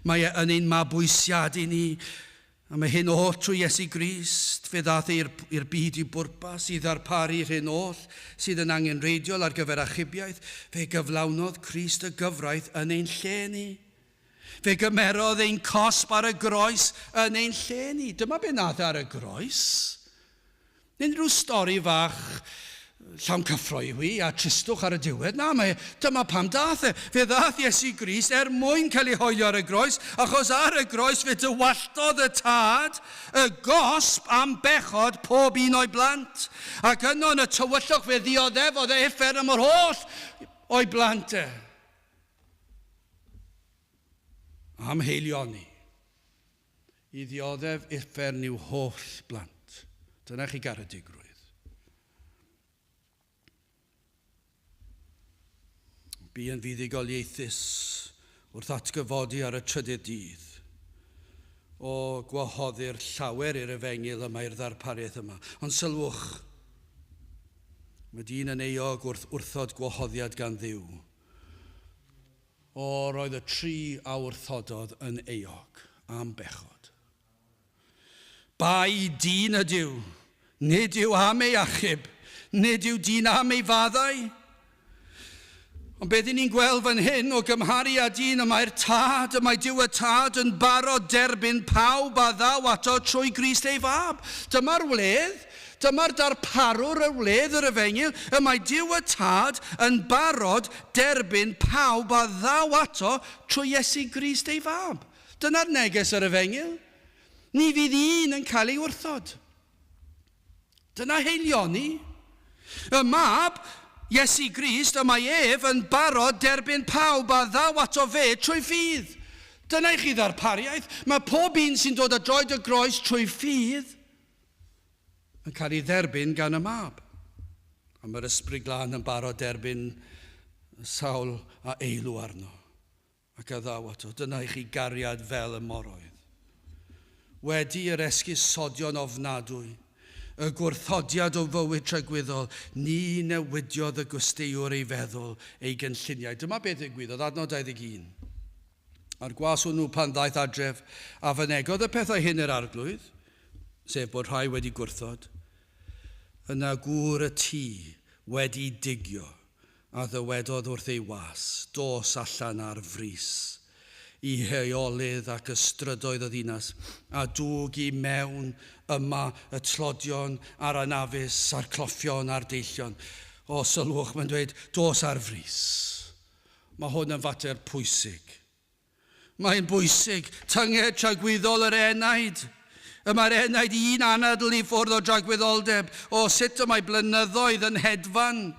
S1: Mae e yn ein mabwysiadu ni. A mae hyn oll trwy Iesu Grist, fe ddath i'r byd i bwrpas, i ddarparu'r hyn oll sydd yn angenreidiol ar gyfer achubiaeth. Fe gyflawnodd Crist y gyfraith yn ein lle ni. Fe gymerodd ein cosb ar y groes yn ein lle ni. Dyma be nath ar y groes. Nid rhyw stori fach llawn cyffroewi a tristwch ar y diwedd. Na, dyma pam dath e. Fe ddath Iesu Grist mwyn cael ei hoelio ar y groes, achos ar y groes fe dywalltodd y tad, y gosb am bechod pob un o'i blant. Ac yno yn y tywyllwch fe ddioddef oedd e effer am yr holl o'i blant e. Am heilioni. I ddioddef effer i'w holl blant. Dyna chi garedigrwydd. Bu yn fuddugoliaethus wrth atgyfodi ar y trydydd dydd o gwahoddi'r llawer i'r efengil yma i'r ddarpariaeth yma. Ond sylwch, mae dyn yn eog wrthod gwahoddiad gan Dduw. O, roedd y 3 awrthododd yn eog am bechod. Bai dyn ydyw, nid yw am ei achub, nid yw dyn am ei faddau. Ond beth ni'n gweld fan hyn o gymharu â dyn, y mae'r tad, y mae Duw y tad yn barod derbyn pawb a ddaw ato trwy Grist ei fab. Dyma'r wledd, dyma'r darparwr y wledd yr efengil, y mae Duw y tad yn barod derbyn pawb a ddaw ato trwy Iesu Grist ei fab. Dyna'r neges yr efengil. Ni fydd un yn cael ei wrthod. Dyna heilioni. Y mab, Iesu Grist, y mae ef yn barod derbyn pawb a ddaw ato fe trwy ffydd. Dyna i chi ddarpariaeth. Mae pob un sy'n dod â droed y groes trwy ffydd yn cael ei dderbyn gan y mab. A mae'r ysbryd glân yn barod derbyn sawl a eilw arno. ac addawad o. Dyna i chi gariad fel y moroedd. Wedi yr esgusodion ofnadwy, y gwrthodiad o fywyd tragwyddol, ni newidiodd y gwsteiwr ei feddwl ei gynlluniau. Dyma beth ddigwyddodd, adnod 21. Ar gwas hwnnw pan ddaeth adref, a fynegodd y pethau hyn i'r arglwydd, sef bod rhai wedi gwrthod, yna gŵr y tŷ wedi digio, a ddywedodd wrth ei was, dos allan ar frys, i heolydd ac ystrydoedd o ddinas, a dwg i mewn yma y tlodion a'r anafus, a'r cloffion a'r deillion. O, sylwch, mae'n dweud, dos ar frys. Mae hwn yn fater pwysig. Mae'n bwysig, tynged tragwyddol yr enaid. Mae'r enaid un anadl i ffwrdd o dragwyddoldeb. O, sut y mae blynyddoedd yn hedfan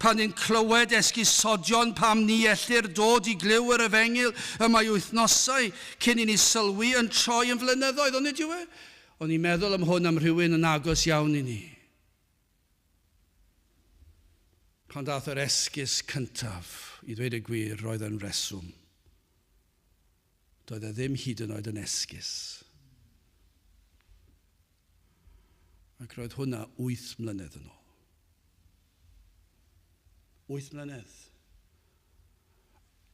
S1: pan ni'n clywed esgusodion pam ni ellir dod i glyw yr efengil. Mae wythnosau cyn i ni sylwi yn troi yn flynyddoedd. Ond ydyw e? O'n i'n meddwl am hwn am rhywun yn agos iawn i ni. Pan dath yr esgus cyntaf, i ddweud y gwir, roedd yn reswm. Doedd e ddim hyd yn oed yn esgus. Ac roedd hwnna 8 mlynedd yn ôl. 8 mlynedd.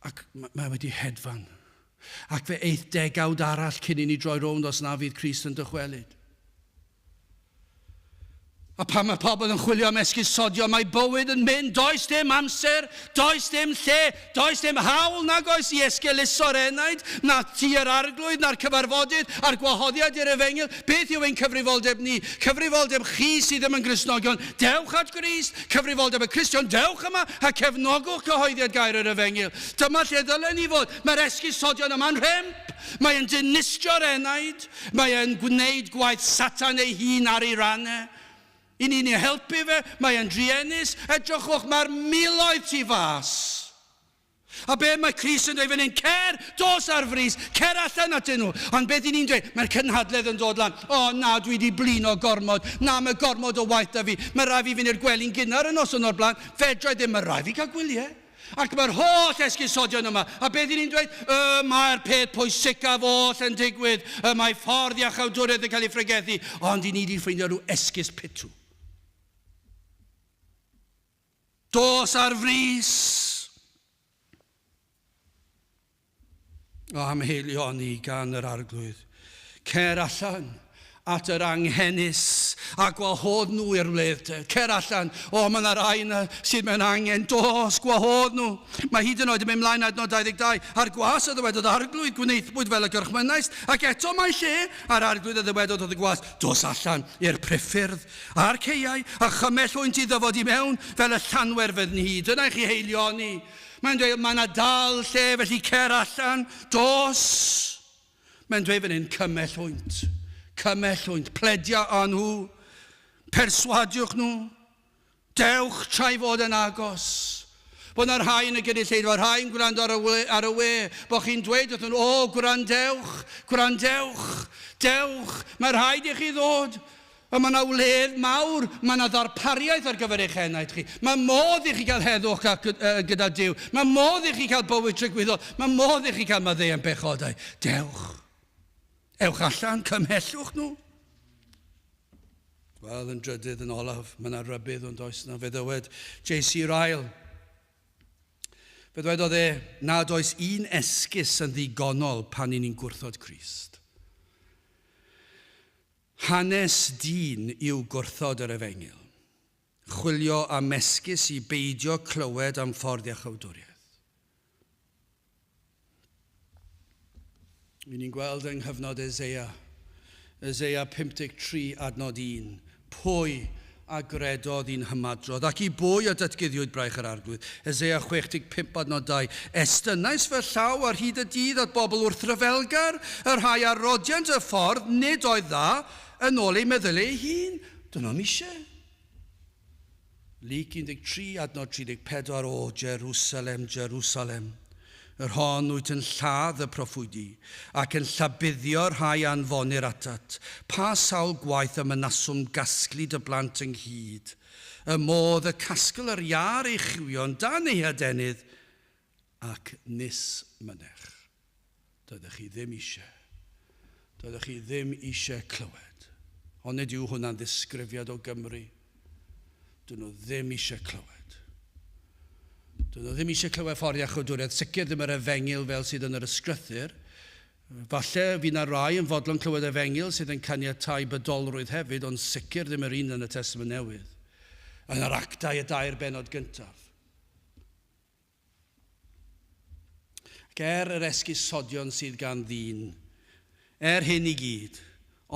S1: Ac mae wedi hedfan. Ac fe eith degawd arall cyn i ni droi rownd os na fydd Crist yn dychwelyd. A pan mae pobl yn chwilio am esgusodion, mae bywyd yn mynd, does dim amser, does dim lle, does dim hawl nag oes i esgeuluso'r enaid, na ti yr arglwydd, na'r cyfarfodydd, a'r gwahoddiad i'r efengil. Beth yw ein cyfrifoldeb ni? Cyfrifoldeb chi sydd ddim yn Gristnogion, dewch at Grist. Cyfrifoldeb y Cristion, dewch yma a cefnogwch cyhoeddiad gair yr efengil. Dyma lle ddylen ni fod. Mae'r esgusodion yma'n rhemp. Mae'n dinistio'r enaid. Mae'n gwneud gwaith Satan ei hun ar ei rannau. I ni'n ei helpu fe, mae'n driennus, edrychwch, mae'r miloedd tu fas. A be mae Crist yn dweud fan hyn, cer, dos ar frys, cer allan atyn nhw. Ond beth i ni'n dweud, mae'r cynhadledd yn dod lan. O na, dwi wedi blino gormod, na, mae gormod o waith da fi. Mae rai fi fynd i'r gwely'n gynnar yn noson o'r blaen, fedrai ddim, mae rai fi cael gwyliau. Ac mae'r holl esgusodion yma. A beth i ni'n dweud, mae'r peth pwysicaf oll yn digwydd, mae ffordd iachawdwriaeth yn cael ei ffregethu, ond i ni wedi ffeindio rhyw esgus pitw. Dos ar frys. O amheilion ni gan yr arglwydd. Cer allan at yr anghennus a gwahodd nhw i'r wleddau. Cer allan. O, mae yna rai yna sydd mewn angen. Dos, gwahodd nhw. Mae hyd yn oed yn mynd mlaen adnod 22. Ar gwas y ddywedodd arglwydd gwneithbwyd fel y gyrchmynaist. Ac eto mae lle ar arglwydd y ddywedodd oedd y gwas. Dos allan i'r priffyrdd a'r ceiau a chymellwynt i ddyfod i mewn fel y llanwerfedd yn hyd. Dyna chi heilion ni. Mae'n dweud, mae yna dal lle, felly cer allan. Dos. Mae'n dweud fan hyn, cymellwynt. Cymellwynt, pledia a nhw, perswadiwch nhw, dewch tra i fod yn agos. Bod yna rhai yn y gynulleidfa, rhai yn gwrando ar y we, bod chi'n dweud wrthyn nhw, o, gwrandewch, gwrandewch, dewch, mae rhaid i chi ddod. A mae yna wledd mawr, mae yna ddarpariaeth ar gyfer eich enaid chi. Mae modd i chi gael heddwch gyda Duw. Mae modd i chi gael bywyd trygwyddol. Mae modd i chi gael maddeuant bechodau. Dewch. Ewch allan, cymhellwch nhw. Wel, yn drydydd yn olaf, mae yna rybydd ond oes na. Fe ddywed J.C. Ryle. Fe ddwedodd e, nad oes un esgus yn ddigonol pan ni'n gwrthod Crist. Hanes dyn yw gwrthod yr efengil. Chwilio am esgus i beidio clywed am ffordd iachawdwriaeth. Ni'n gweld yng nghyfnod Eseia 53 adnod 1, pwy a gredodd i'n hymadrodd, ac i bwy a datguddiwyd braich yr arglwydd. Eseia 65 adnod 2, estynnais fy llaw ar hyd y dydd at bobl wrth ryfelgar, yr rhai arodiant y ffordd, nid oedd dda, yn ôl ei meddyl ei hun. Dyna mi eisiau. Lyc 13 adnod 34, o Jerusalem, Jerusalem. Yr hon wyt yn lladd y proffwydi, ac yn llabuddio'r rhai anfonir atat. Pa sawl gwaith y mynaswm gasglid y blant ynghyd. Y modd y casgl yr iar ei chywio'n dan ei adenydd, ac nis mynech. Doeddech chi ddim eisiau. Doeddech chi ddim eisiau clywed. Ond nid yw hwnna'n ddisgrifiad o Gymru. Dyn nhw ddim eisiau clywed. Dyn nhw ddim eisiau clywed ffordd iachawdwriaeth. Sicr ddim yr efengil fel sydd yn yr ysgrythyr. Falle fi na rai yn fodlon clywed efengil sydd yn caniatáu bydolrwydd hefyd, ond sicr ddim yr un yn y Testament Newydd. Yn yr actau y 2 bennod gyntaf. Ac yr esgusodion sydd gan ddyn, hyn i gyd,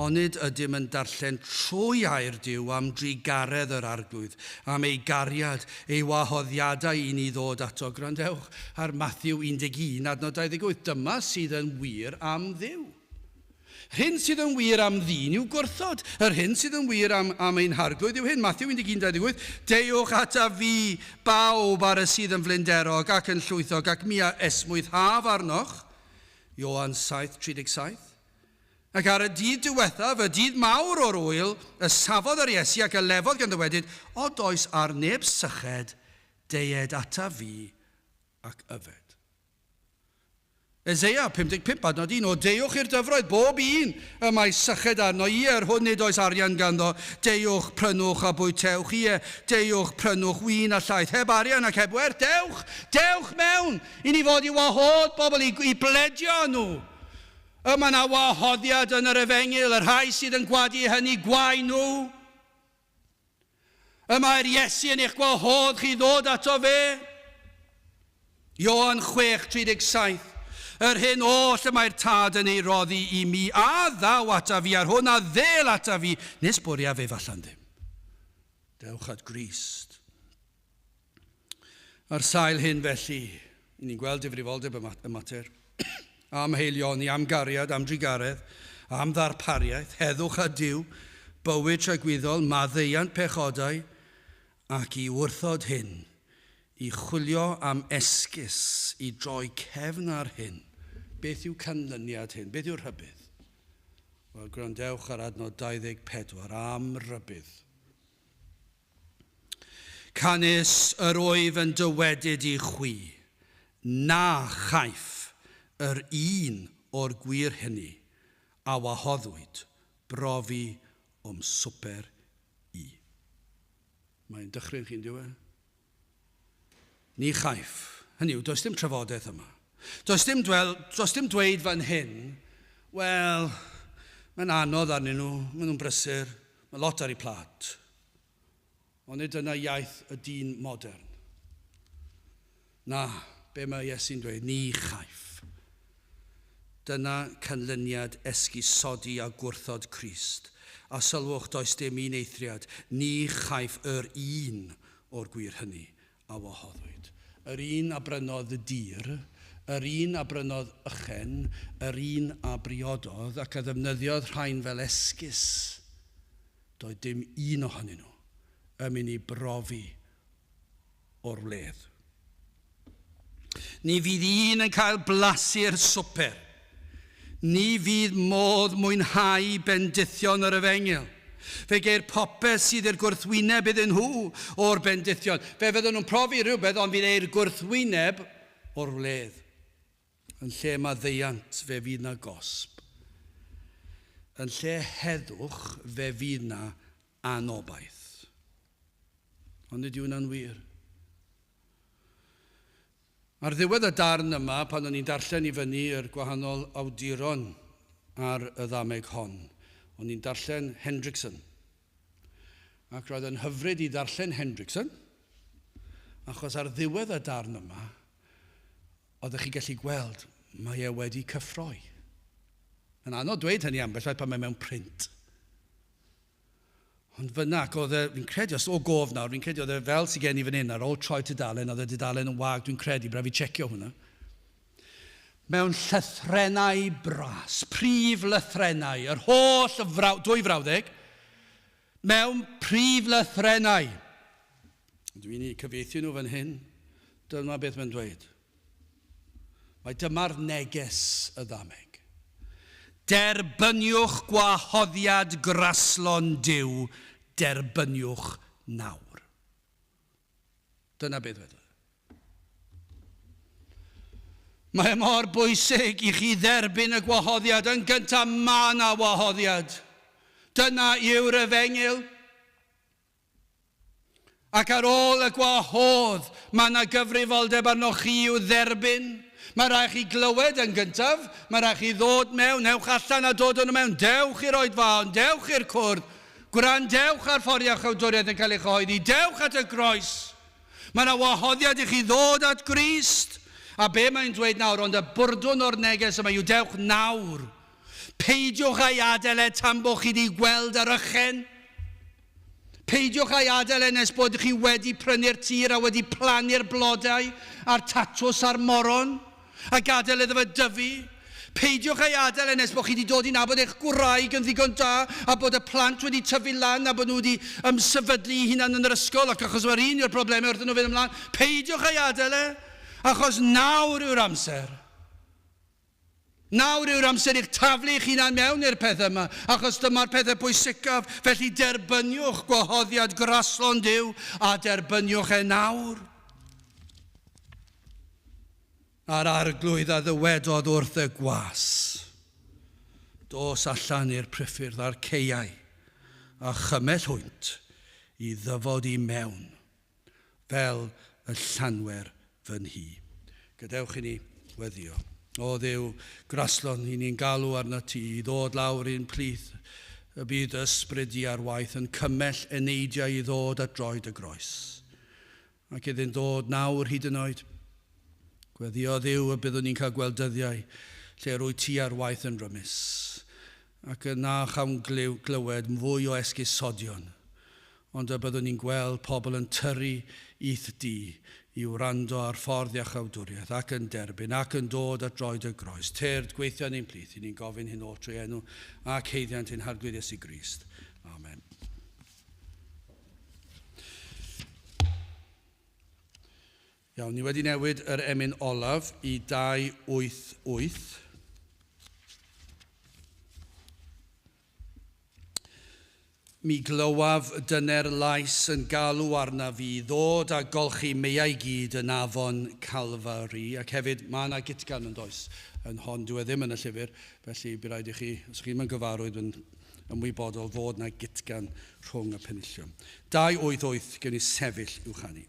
S1: onid ydym yn darllen trwy air Duw am drigaredd yr arglwydd, am ei gariad, ei wahoddiadau i ni ddod ato. Gwrandewch ar Matthew 11, adnod 28, dyma sydd yn wir am Dduw. Hyn sydd yn wir am ddyn yw gwrthod. Yr hyn sydd yn wir am ein harglwydd yw hyn. Matthew 11, 28, dewch ata fi bawb ar y sydd yn flinderog ac yn llwythog ac mi a esmwydd haf arnoch. Ioan 7:37. Ac ar y dydd diwethaf, y dydd mawr o'r wyl, y safodd yr Iesu ac y lefodd gan ddywedyd, o does ar neb syched, deied ata fi ac yfed. Eseia 55, adnod 1, o dewch i'r dyfroedd, bob un y mae syched arno, hwn nid oes arian ganddo, dewch prynwch a bwytewch, dewch prynwch win a llaeth, heb arian ac heb werth, dewch mewn, i ni fod i wahodd bobl i bledio nhw. Yma na wahoddiad yn yr efengil, y rhai sydd yn gwadu hynny gwaen nhw. Yma'r Iesu yn eich gwahodd chi ddod ato fe. Ioan 6:37. Yr hyn oll y mae'r tad yn ei roddi i mi, a ddaw ata fi, ar hwn a ddel ata fi, nes bwria fe fallan ddim. Dewch at Grist. Ar sail hyn felly, ni'n gweld difrifoldeb y mater. Am heilioni, am gariad, am drigaredd, am ddarpariaeth, heddwch a Duw, bywyd tragwyddol, maddeuant pechodau, ac i wrthod hyn, i chwilio am esgus, i droi cefn ar hyn. Beth yw canlyniad hyn? Beth yw'r rhybydd? Wel, gwrandewch ar adnod 24, am rybydd. Canis yr wyf yn dywedyd i chwi, na chaiff yr un o'r gwir hynny, a wahoddwyd brofi swper i. Mae'n dychryn chi'n diwedd. Ni chaiff. Hynny yw, does dim trafodaeth yma. Does dim dweud fan hyn, wel, mae'n anodd arnyn nhw, maen nhw'n brysur, mae lot ar ei plat. Ond nid yna iaith y dyn modern. Na, be mae Iesu'n dweud, ni chaiff. Dyna canlyniad esgusodi a gwrthod Crist. A sylwch, does dim un eithriad, ni chaiff yr un o'r gwir hynny a wahoddwyd. Yr un a brynodd y dir, yr un a brynodd ychen, yr un a briododd ac a ddefnyddiodd rhain fel esgus. Doedd dim un ohonyn nhw yn mynd i brofi o'r wledd. Ni fydd un yn cael blasu'r swper. Ni fydd modd mwynhau bendithion yr efengil. Fe geir popeth sydd i'r gwrthwyneb iddyn nhw o'r bendithion. Fe fydden nhw'n profi rhywbeth, ond fydd e'r gwrthwyneb o'r wledd. Yn lle maddeuant, fe fydd na gosb. Yn lle heddwch, fe fydd na anobaith. Ond nid yw hwnna'n wir. Ar ddiwedd y darn yma, pan o'n i'n darllen i fyny yr gwahanol awduron ar y ddameg hon, o'n i'n darllen Hendrickson. Ac roedd yn hyfryd i darllen Hendrickson, achos ar ddiwedd y darn yma, oeddech chi gallu gweld, mae e wedi cyffroi. Yn anodd dweud hynny ambell waith pan mae mewn print. Ond fyna, fi'n credu, os o gof nawr, fi'n credu oedd e fel sy'n gen i fan hyn ar ôl troi tudalen, oedd y tudalen yn wag, dwi'n credu, braf i checio hwnna. Mewn llythrenau bras, prif lythrenau, yr holl dwy frawddeg, mewn prif lythrenau. Dwi'n ei cyfeithio nhw fan hyn, dyma beth mae'n dweud. Mae dyma'r neges y ddameg. Derbyniwch gwahoddiad graslon Duw, derbyniwch nawr. Dyna beth wedyn. Mae mor bwysig i chi dderbyn y gwahoddiad. Yn gyntaf, mae yna wahoddiad. Dyna yw'r efengyl. Ac ar ôl y gwahodd, mae yna gyfrifoldeb arnoch chi i'w dderbyn. Mae rhaid chi glywed yn gyntaf. Mae rhaid chi ddod mewn. Newch allan a dod yn mewn. Dewch i'r oedfaon. Dewch i'r cwrdd. Gwrandewch ar fforiau chawdwriaeth yn cael ei chyhoeddi. Dewch at y groes. Mae yna wahoddiad i chi ddod at Grist. A be mae'n dweud nawr, ond y bwrdwn o'r neges yma yw dewch nawr. Peidiwch a'i adael tan bod chi wedi gweld yr ychen. Peidiwch a'i adael nes bod chi wedi prynu'r tir a wedi plannu'r blodau a'r tatws a'r moron a gadael iddo fe dyfu. Peidiwch a'i adael nes bod chi wedi dod i nabod eich gwraig yn ddigon da a bod y plant wedi tyfu lan a bod nhw wedi sefydlu eu hunan yn yr ysgol ac achos mae'r un yw'r problemau wrth nhw fynd ymlaen. Peidiwch a'i adael achos nawr yw'r amser. Nawr yw'r amser i'ch taflu eich hunan mewn i'r pethau yma, achos dyma'r pethau pwysicaf. Felly derbyniwch gwahoddiad graslon Duw a derbyniwch nawr. A'r arglwydd a ddywedodd wrth y gwas. Dos allan i'r priffyrdd a'r ceiau a chymell hwynt i ddyfod i mewn fel y llanwer fy nhi. Gadewch i ni weddio. O Dduw, graslon, i ni'n galw arna ti i ddod lawr i'n plith y bydd ysbryd i ar waith yn cymell eneidiau i ddod at droed y groes. Ac iddy'n dod nawr hyd yn oed. Gweddio Dduw y byddwn ni'n cael gweldyddiau lle rwy ti ar waith yn rymus. Ac yna chawn glywed fwy o esgusodion. Ond y byddwn ni'n gweld pobl yn tyrru eith di i wrando ar ffordd iachawdwriaeth ac yn derbyn ac yn dod at droed y groes. Tyrd gweithio ni'n plith, i ni'n gofyn hyn o trwy enw ac heiddiant i'n harglwydd Iesu Grist. Amen. Iawn, ni wedi newid yr emyn olaf i 288. Mi glywaf dyner lais yn galw arna fi ddod a golchi meiau gyd yn afon Calfari. Ac hefyd mae yna gitgan yn does yn hon. Dwi ddim yn y llyfr, felly bydd rhaid i chi, os chi'n gyfarwydd yn ymwybodol, fod yna gitgan rhwng y penillion. 288 gewn ni sefyll i'w chanu.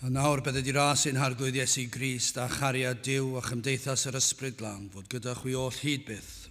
S1: A nawr bydde di ras ein harglwydd Iesu Grist a chariad Duw a chymdeithas yr ysbryd glân fod gyda chwi oll hyd byth